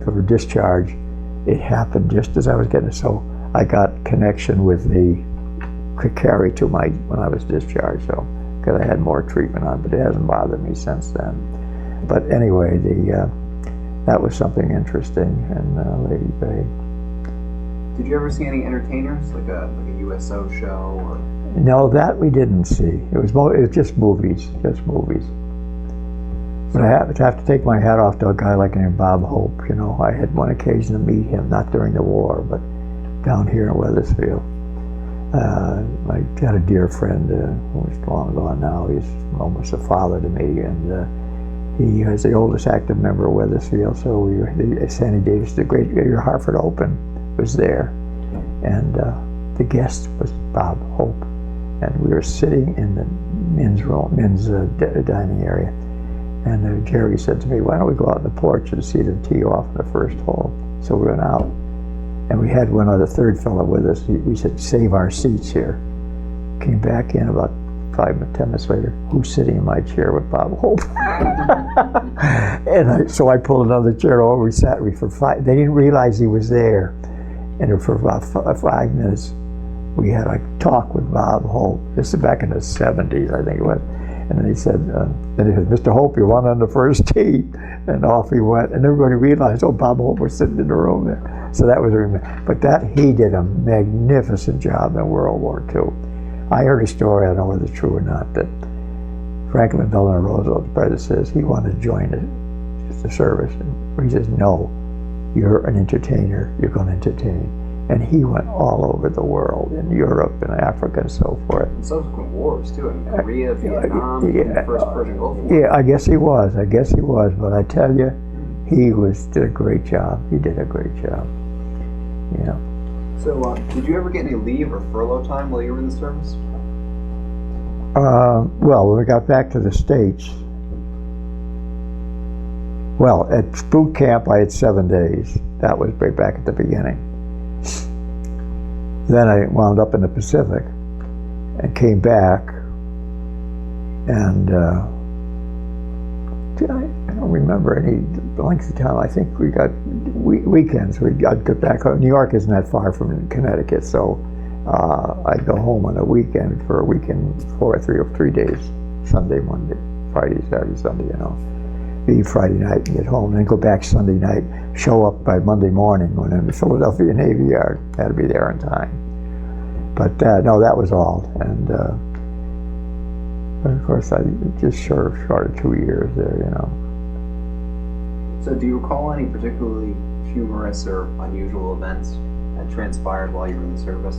for discharge. It happened just as I was getting it, so I got connection with the carry to when I was discharged, so because I had more treatment on, but it hasn't bothered me since then. But anyway, that was something interesting in Lady Bay. Did you ever see any entertainers, like a USO show? Or? No, that we didn't see. It was just movies, But I have to take my hat off to a guy like named Bob Hope. I had one occasion to meet him, not during the war, but down here in Wethersfield. I had a dear friend who's long gone now. He's almost a father to me, and he was the oldest active member of Wethersfield. So Sandy Davis, the great Hartford Open, was there, and the guest was Bob Hope, and we were sitting in the men's dining area, and Jerry said to me, "Why don't we go out on the porch and see them tee off in the first hole?" So we went out. And we had one other third fellow with us. We said, "Save our seats here." Came back in about 5 or 10 minutes later. Who's sitting in my chair with Bob Hope? And so I pulled another chair over. We sat for 5. They didn't realize he was there. And for about 5 minutes, we had a talk with Bob Hope. This is back in the 70s, I think it was. And then he said, "Mr. Hope, you're one on the first tee." And off he went. And everybody realized, oh, Bob Hope was sitting in the room there. So that was, but he did a magnificent job in World War II. I heard a story, I don't know whether it's true or not, that Franklin Delano Roosevelt's brother says he wanted to join the service. And he says, "No, you're an entertainer, you're going to entertain." And he went all over the world, in Europe and Africa and so forth. And subsequent wars too, in Korea, Vietnam, the First Persian Gulf War. Yeah, I guess he was, but I tell you, he did a great job. He did a great job. Yeah. So, did you ever get any leave or furlough time while you were in the service? Well, when we got back to the States, at boot camp I had 7 days. That was right back at the beginning. then I wound up in the Pacific and came back, and I don't remember any length of time. I think we got weekends. I'd go back home. New York isn't that far from Connecticut, so I'd go home on a weekend for a weekend for 3 days, Sunday, Monday, Friday, Saturday, Sunday, Leave Friday night and get home, and then go back Sunday night, show up by Monday morning when I'm in the Philadelphia Navy Yard. Had to be there on time. But no, that was all. And of course, I just short of 2 years there, So do you recall any particularly humorous or unusual events that transpired while you were in the service?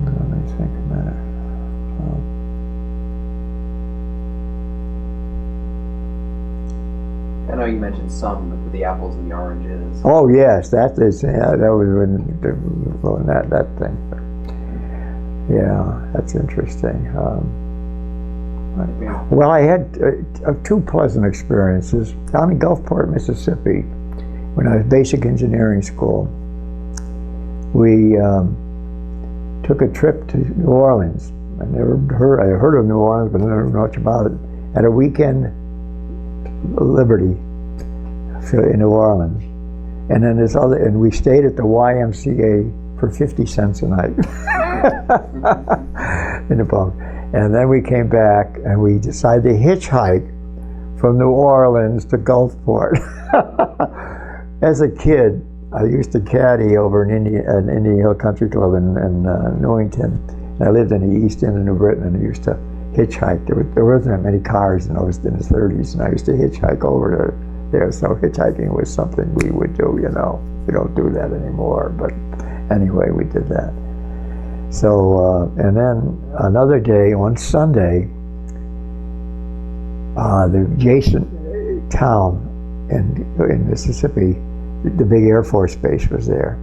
Let me think a minute. I know you mentioned some with the apples and the oranges. Oh yes, that was when that thing. Yeah, that's interesting. Well, I had 2 pleasant experiences. Down in Gulfport, Mississippi, when I was basic engineering school, we took a trip to New Orleans. I heard of New Orleans, but I never knew much about it. At a weekend Liberty in New Orleans, and then and we stayed at the YMCA for 50 cents a night in the bunk. And then we came back and we decided to hitchhike from New Orleans to Gulfport. As a kid, I used to caddy over an Indian Hill Country Club in Newington. And I lived in the East End of New Britain, and I used to hitchhike. There wasn't that many cars in the 30s, and I used to hitchhike over there. So hitchhiking was something we would do, We don't do that anymore, but anyway, we did that. So, and then another day, on Sunday, the adjacent town in Mississippi, the big Air Force base was there.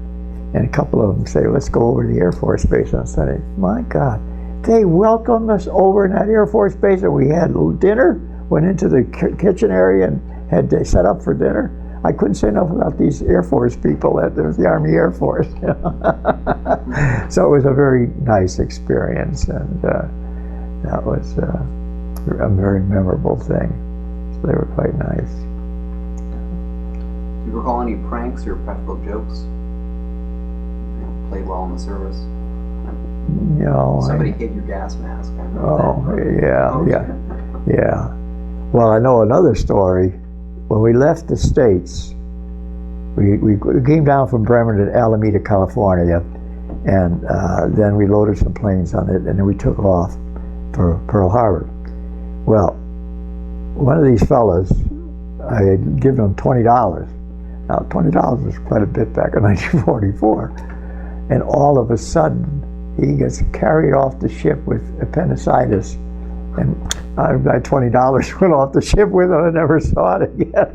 And a couple of them say, let's go over to the Air Force base on Sunday. My God, they welcomed us over in that Air Force base, and we had dinner, went into the kitchen area and had set up for dinner. I couldn't say enough about these Air Force people. There was the Army Air Force. So it was a very nice experience, and that was a very memorable thing. So they were quite nice. Do you recall any pranks or practical jokes played well in the service? Somebody hid your gas mask. Yeah. Well, I know another story. When we left the States, we came down from Bremen to Alameda, California, and then we loaded some planes on it, and then we took off for Pearl Harbor. Well, one of these fellas, I had given him $20. Now, $20 was quite a bit back in 1944, and all of a sudden, he gets carried off the ship with appendicitis, and my $20 went off the ship with him. I never saw it again.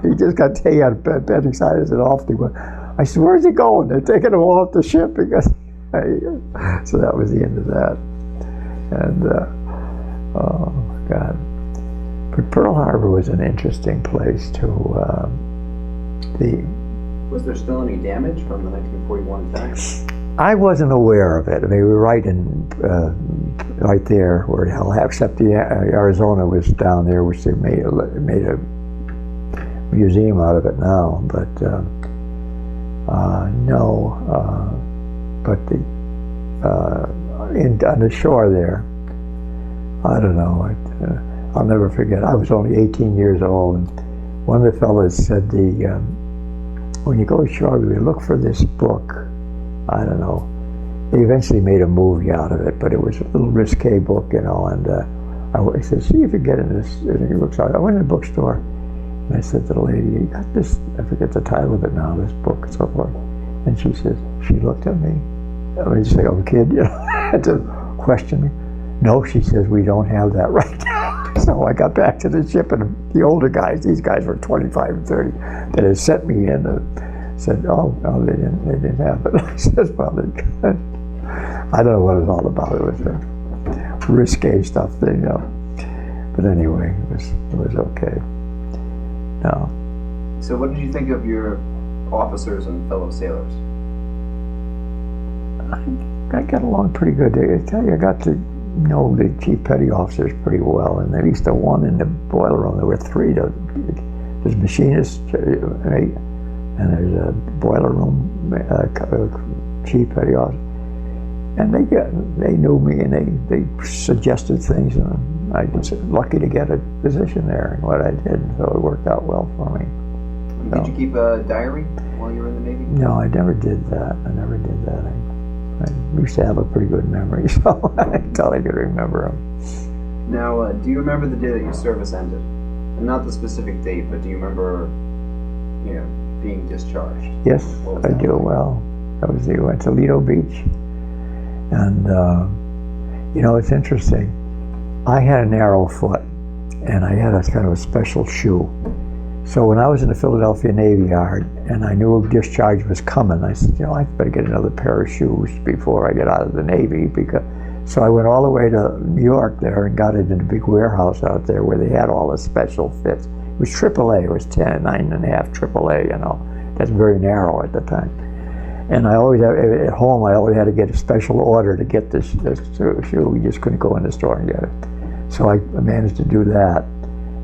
He just got taken out of appendicitis and off he went. I said, where's he going? They're taking him off the ship because. So that was the end of that. And oh God, but Pearl Harbor was an interesting place too. Was there still any damage from the 1941 attacks? I wasn't aware of it. I mean, we were right there where it held, except the Arizona was down there, which they made a museum out of it now. But no, but on the shore there, I don't know. I'll never forget. I was only 18 years old, and one of the fellows said, when you go ashore, we look for this book. I don't know. They eventually made a movie out of it, but it was a little risque book, And I said, see if you get in this. And he looks out. I went in the bookstore, and I said to the lady, you got this? I forget the title of it now, this book and so forth. And she says, she looked at me. I mean, say, I'm a kid, to question me. No, she says, we don't have that right now. So I got back to the ship, and the older guys, these guys were 25 and 30, that had sent me in. Said, oh, no, they didn't have it. I said, well, I don't know what it was all about. It was risque stuff, But anyway, it was okay. No. So what did you think of your officers and fellow sailors? I got along pretty good. I tell you, I got to know the chief petty officers pretty well, and at least the one in the boiler room. There were three. There's machinist, and there's a boiler room chief petty officer. And they knew me, and they suggested things, and I was lucky to get a position there, and what I did, so it worked out well for me. Did you keep a diary while you were in the Navy? No, I never did that. I used to have a pretty good memory, so I thought I could remember them. Now, do you remember the day that your service ended? And not the specific date, but do you remember, being discharged? Yes, I do. Well, we went to Lido Beach, and it's interesting. I had a narrow foot, and I had a kind of a special shoe. So when I was in the Philadelphia Navy Yard, and I knew a discharge was coming, I said, I better get another pair of shoes before I get out of the Navy. So I went all the way to New York there and got it in a big warehouse out there where they had all the special fits. It was AAA. It was 9.5 AAA. That's very narrow at the time. And I always at home. I always had to get a special order to get this shoe. We just couldn't go in the store and get it. So I managed to do that.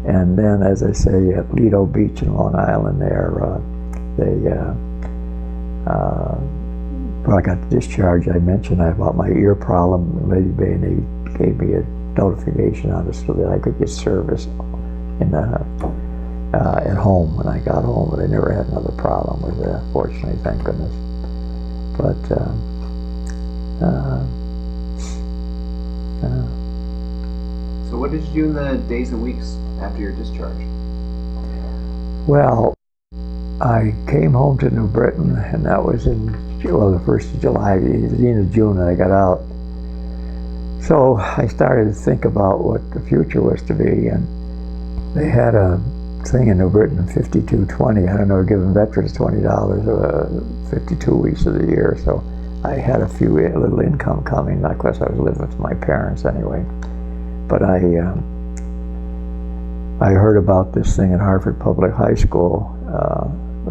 And then, as I say, at Lido Beach in Long Island there, when I got the discharge, I mentioned about my ear problem. Lady Bay, and they gave me a notification on it so that I could get service at home when I got home. But I never had another problem with it, fortunately, thank goodness. But so what did you do in the days and weeks after your discharge? Well, I came home to New Britain, and that was the 1st of July, the end of June that I got out. So I started to think about what the future was to be, and they had a thing in New Britain, 5220. I don't know, giving veterans $20 52 weeks of the year. So I had a little income coming. Of course, I was living with my parents anyway. But I heard about this thing at Hartford Public High School,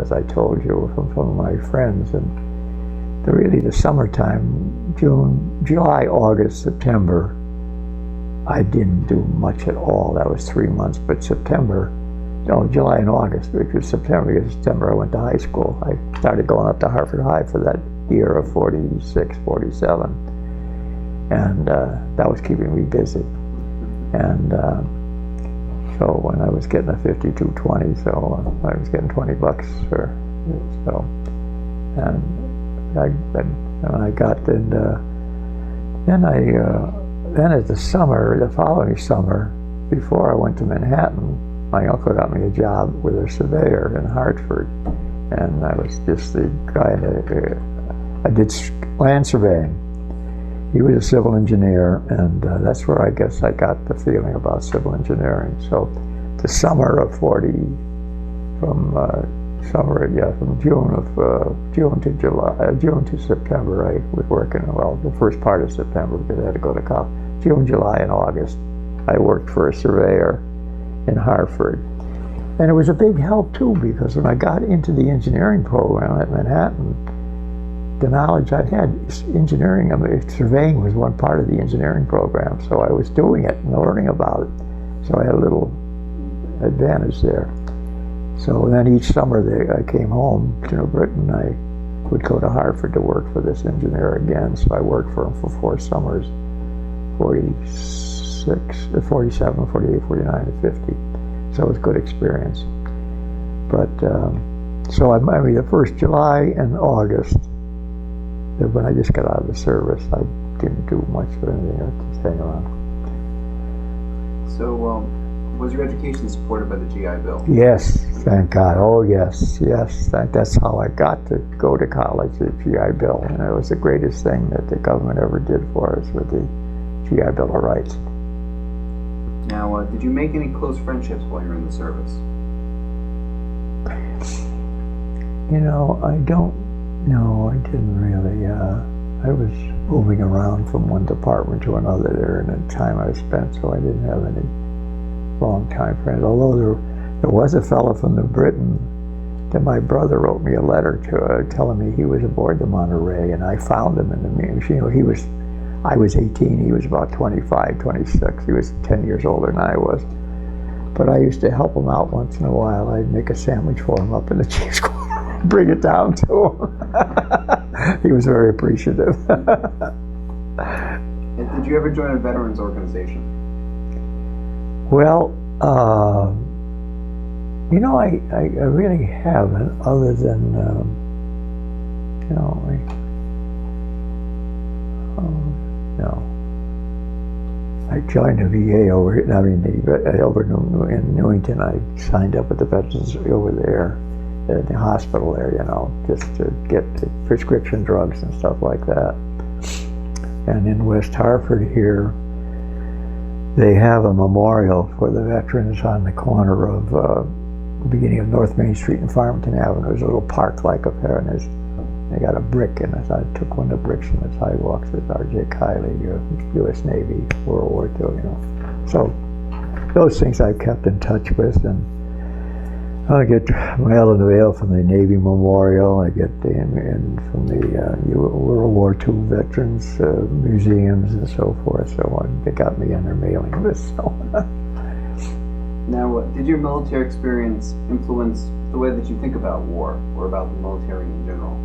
as I told you, from some of my friends. And really the summertime, July, August, September, I didn't do much at all. That was 3 months. But July and August, which was September, because September I went to high school. I started going up to Hartford High for that year of 46, 47. And that was keeping me busy. And so when I was getting a 5220, so I was getting $20 for so, and when I got in, then as the following summer, before I went to Manhattan, my uncle got me a job with a surveyor in Hartford, and I was just the guy I did land surveying. He was a civil engineer, and that's where I guess I got the feeling about civil engineering. So the summer of 40, from June to September, I was working, the first part of September, because I had to go to college. June, July, and August, I worked for a surveyor in Hartford. And it was a big help too, because when I got into the engineering program at Manhattan, the knowledge I had, engineering, surveying was one part of the engineering program, so I was doing it and learning about it. So I had a little advantage there. So then each summer I came home to New Britain. I would go to Hartford to work for this engineer again. So I worked for him for 4 summers, 47, 48, 49, and 50. So it was a good experience. But, so I mean, the first July and August, when I just got out of the service, I didn't do much of anything, I just hang around. So, was your education supported by the GI Bill? Yes, thank God. Oh, yes. That's how I got to go to college, the GI Bill. And it was the greatest thing that the government ever did for us with the GI Bill of Rights. Now, did you make any close friendships while you were in the service? I don't know. I didn't really. I was moving around from one department to another there in the time I spent, so I didn't have any long-time friends. Although there was a fellow from New Britain Then my brother wrote me a letter to telling me he was aboard the Monterey, and I found him in the machine. I was 18, he was about 25, 26. He was 10 years older than I was. But I used to help him out once in a while. I'd make a sandwich for him up in the chief's quarters, bring it down to him. He was very appreciative. Did you ever join a veterans organization? Well, I really haven't, other than, no. I joined a VA over in Newington. I signed up with the veterans over there, at the hospital there, just to get the prescription drugs and stuff like that. And in West Hartford here, they have a memorial for the veterans on the corner of the beginning of North Main Street and Farmington Avenue. There's a little park-like up there, and they got a brick in it. I took one of the bricks from the sidewalks with R.J. Kiely, U.S. Navy, World War II, So those things I've kept in touch with, and I get mail in the mail from the Navy Memorial. I get in from the World War II veterans museums and so forth. So they got me on their mailing list. So. Now, did your military experience influence the way that you think about war or about the military in general?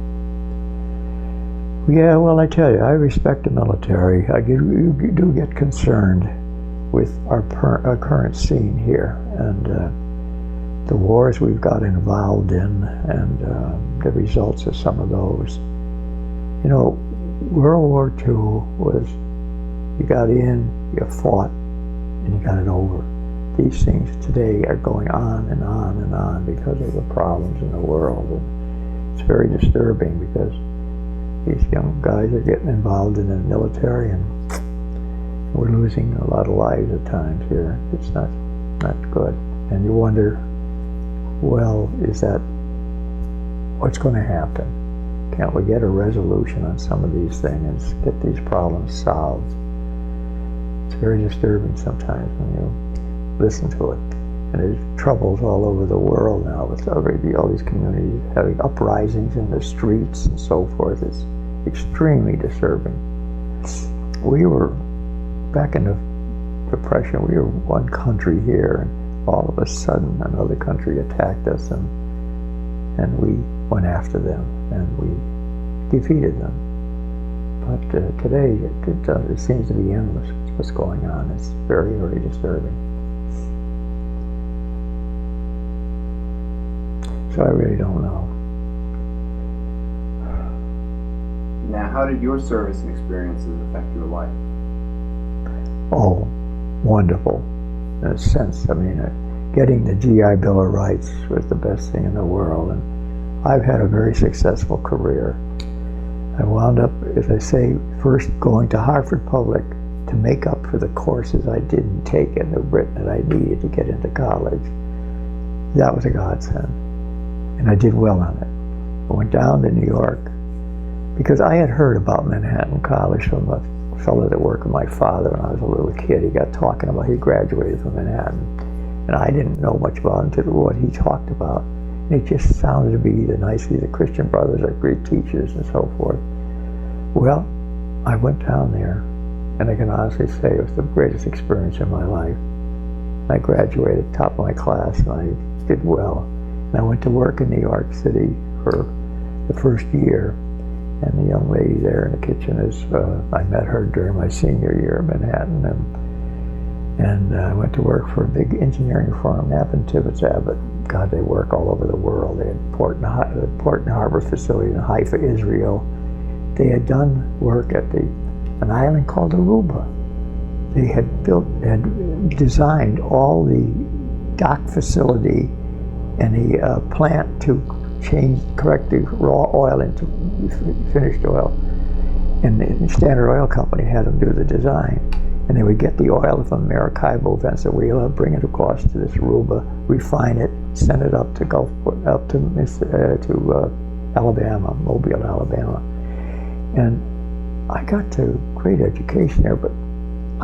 Yeah, well, I tell you, I respect the military. I do get concerned with our current scene here, and the wars we've got involved in, and the results of some of those. World War II was, you got in, you fought, and you got it over. These things today are going on and on and on because of the problems in the world. And it's very disturbing because these young guys are getting involved in the military, and we're losing a lot of lives at times here. It's not good. And you wonder, well, is that what's going to happen? Can't we get a resolution on some of these things and get these problems solved? It's very disturbing sometimes when you listen to it. And there's troubles all over the world now with all these communities having uprisings in the streets and so forth. It's extremely disturbing. We were, back in the Depression, we were one country here, and all of a sudden another country attacked us, and we went after them, and we defeated them. But today, it seems to be endless what's going on. It's very, very disturbing. So I really don't know. Now, how did your service and experiences affect your life? Oh, wonderful, in a sense. I mean, getting the GI Bill of Rights was the best thing in the world, and I've had a very successful career. I wound up, as I say, first going to Hartford Public to make up for the courses I didn't take in New Britain that I needed to get into college. That was a godsend, and I did well on it. I went down to New York because I had heard about Manhattan College from a fellow that worked with my father when I was a little kid. He got talking about, he graduated from Manhattan, and I didn't know much about him until what he talked about. And it just sounded to be the nicely, the Christian Brothers are great teachers and so forth. Well, I went down there, and I can honestly say it was the greatest experience in my life. I graduated top of my class, and I did well. And I went to work in New York City for the first year. And the young lady there in the kitchen I met her during my senior year in Manhattan, and I went to work for a big engineering firm, Knapp and Tibbetts Abbott. God, they work all over the world. They had Port and Harbor facility in Haifa, Israel. They had done work at an island called Aruba. They had designed all the dock facility and the plant to correct the raw oil into finished oil. And the Standard Oil Company had them do the design. And they would get the oil from Maracaibo, Venezuela, bring it across to this Aruba, refine it, send it up to Gulfport, up to Alabama, Mobile, Alabama. And I got to great education there, but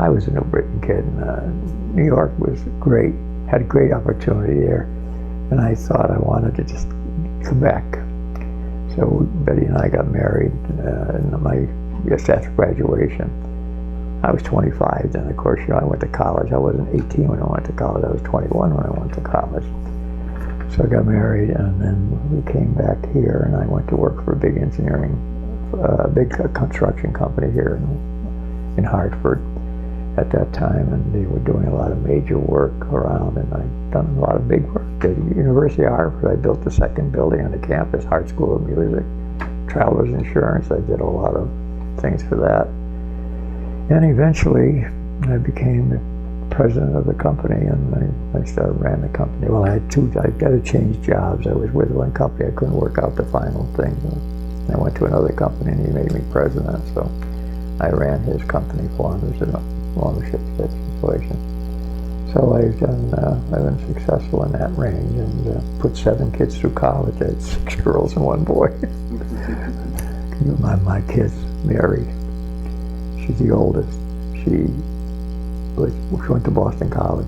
I was a New Britain kid, and New York was great, had a great opportunity there. And I thought I wanted to just come back. So Betty and I got married, just after graduation. I was 25 then, of course, I went to college. I wasn't 18 when I went to college. I was 21 when I went to college. So I got married, and then we came back here, and I went to work for a big construction company here in Hartford at that time, and they were doing a lot of major work around, and I'd done a lot of big work. At the University of Hartford, I built the second building on the campus, Hart School of Music, Travelers Insurance. I did a lot of things for that. And eventually, I became the president of the company, and I ran the company. Well, I got to change jobs. I was with one company, I couldn't work out the final thing. I went to another company, and he made me president, so I ran his company for him. It was an ownership situation. So I've been successful in that range, and put 7 kids through college. I had 6 girls and 1 boy. My kids, Mary, she's the oldest. She went to Boston College.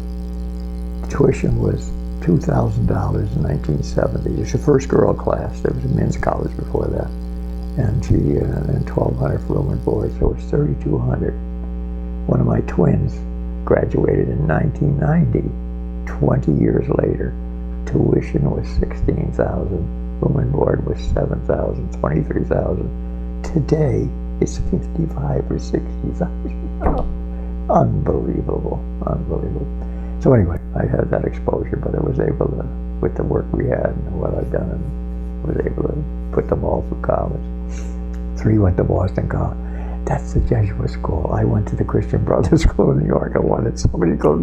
Tuition was $2,000 in 1970. It was the first girl class. There was a men's college before that. And she and 1,200 for room and board, so it was 3,200. One of my twins graduated in 1990. 20 years later, tuition was $16,000. Room and board was $7,000, $23,000. Today, it's $55,000 or $60,000. Unbelievable. So anyway, I had that exposure, but I was able to, with the work we had and what I'd done, and was able to put them all through college. 3 went to Boston College. That's the Jesuit school. I went to the Christian Brothers School in New York. I wanted somebody to go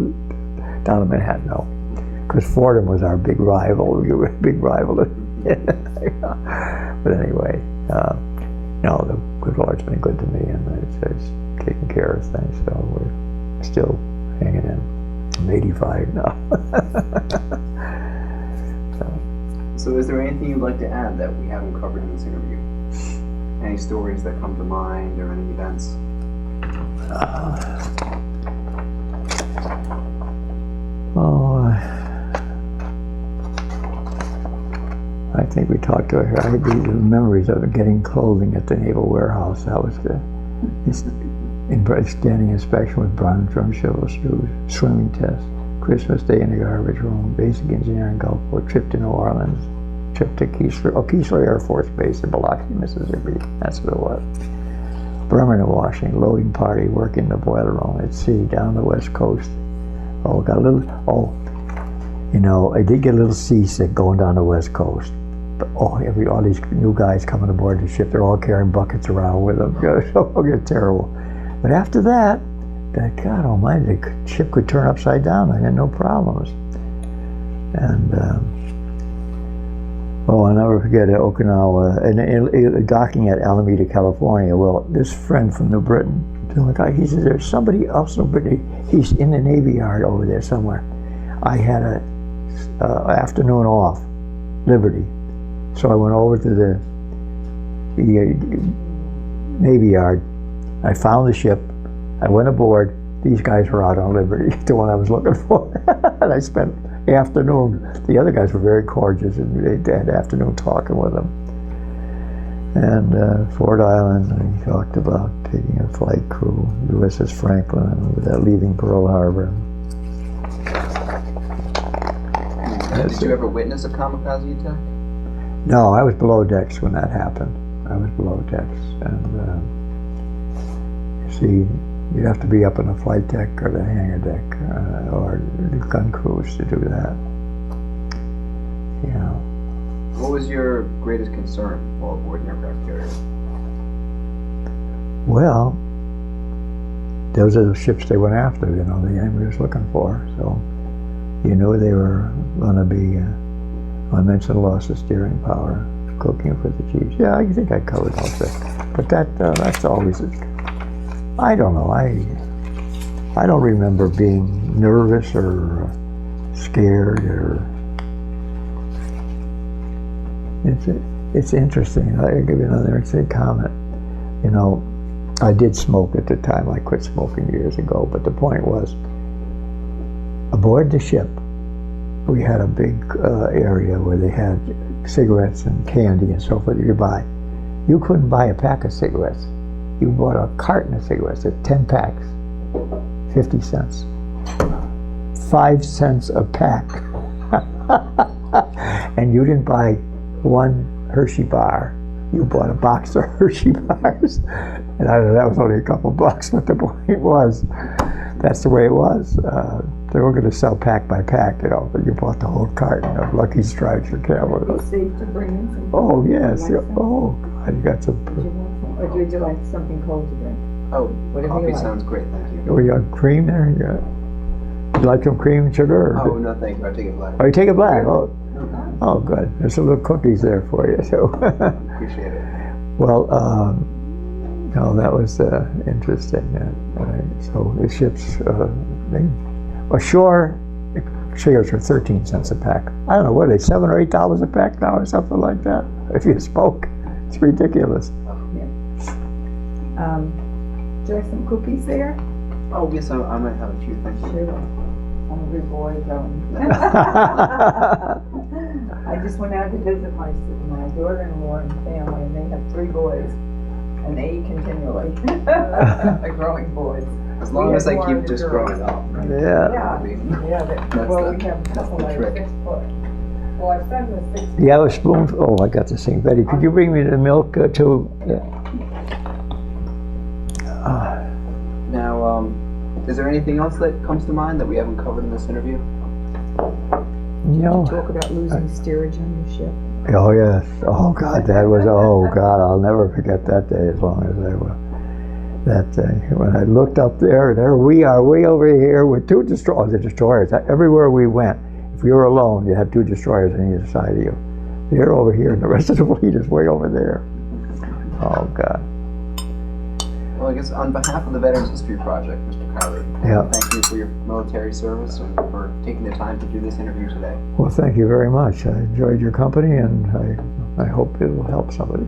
down to Manhattan. No, because Fordham was our big rival. We were a big rival. But anyway, no, the good Lord's been good to me, and it's taking care of things. So we're still hanging in. I'm 85 now. So is there anything you'd like to add that we haven't covered in this interview? Any stories that come to mind or any events? I think we talked to her. I had these memories of getting clothing at the Naval Warehouse. That was standing inspection with brown drum shovel shoes, swimming test, Christmas Day in the garbage room, basic engineering Gulfport, trip to New Orleans, trip to Kiely Air Force Base in Biloxi, Mississippi. That's what it was. Burning and washing, loading party, working the boiler room at sea down the West Coast. I did get a little seasick going down the West Coast. But, all these new guys coming aboard the ship, they're all carrying buckets around with them. It'll get terrible. But after that, God almighty, the ship could turn upside down. I had no problems. And, I'll never forget Okinawa, and docking at Alameda, California. Well, this friend from New Britain, he says, there's somebody else in New Britain. He's in the Navy Yard over there somewhere. I had an afternoon off, Liberty. So I went over to the Navy Yard. I found the ship. I went aboard. These guys were out on Liberty, the one I was looking for. And I spent the afternoon. The other guys were very cordial, and they had afternoon talking with them. And Ford Island, we talked about taking a flight crew, USS Franklin, leaving Pearl Harbor. Did you ever witness a kamikaze attack? No, I was below decks when that happened. I was below decks, and you'd have to be up on the flight deck or the hangar deck or the gun crews to do that. What was your greatest concern while aboard an aircraft carrier? Well, those are the ships they went after, the enemy was looking for. So you knew they were going to be, I mentioned loss of steering power, cooking for the chiefs. Yeah, I think I covered all that. But that's always, I don't know, I don't remember being nervous or scared or, it's interesting. I'll give you another comment. I did smoke at the time. I quit smoking years ago, but the point was, aboard the ship, we had a big area where they had cigarettes and candy and so forth you could buy. You couldn't buy a pack of cigarettes. You bought a carton of cigarettes at 10 packs, 50 cents. 5 cents a pack. And you didn't buy one Hershey bar. You bought a box of Hershey bars. And that was only a couple bucks, but the point was, that's the way it was. They were going to sell pack by pack, you know, but you bought the whole carton of Lucky Strikes or Camel. Was it safe to bring in some? Oh, yes. Like some? Oh, God, you got some. Did you want some, or would you like something cold to drink? Oh, Whatever coffee you like. sounds great, thank you. Oh, you got cream there? Yeah. Would you like some cream and sugar? Or Oh, no, thank you. I'll take it black. Oh, you take it black? Oh, good. There's some little cookies there for you, so. Appreciate it. Well, no, that was interesting. So the ships, ashore, cigarettes are 13 cents a pack. I don't know, what are they, $7 or $8 a pack now or something like that? If you smoke, it's ridiculous. Do you like some cookies there? Oh, yes, I might have a few, thank you. Sure. Hungry boy going. I just went out to visit my daughter-in-law and family, and they have 3 boys, and they eat continually. They're growing boys. As long as I keep just growing up. Yeah. Well, we have a couple like 6 foot. Well, our son was 6 foot. Do you have a spoon? Oh, I got this thing. Betty, could you bring me the milk too? Yeah. Now, is there anything else that comes to mind that we haven't covered in this interview? No. Talk about losing steerage on your ship. Oh, yes. Oh, God, that was, oh, God, I'll never forget that day as long as I will. That day, when I looked up there, and there we are, way over here with 2 destroyers. Everywhere we went, if you were alone, you had 2 destroyers on either side of you. They're over here, and the rest of the fleet is way over there. Oh, God. Well, I guess on behalf of the Veterans History Project, Mr. Kiely, Yeah. thank you for your military service and for taking the time to do this interview today. Well, thank you very much. I enjoyed your company, and I hope it will help somebody.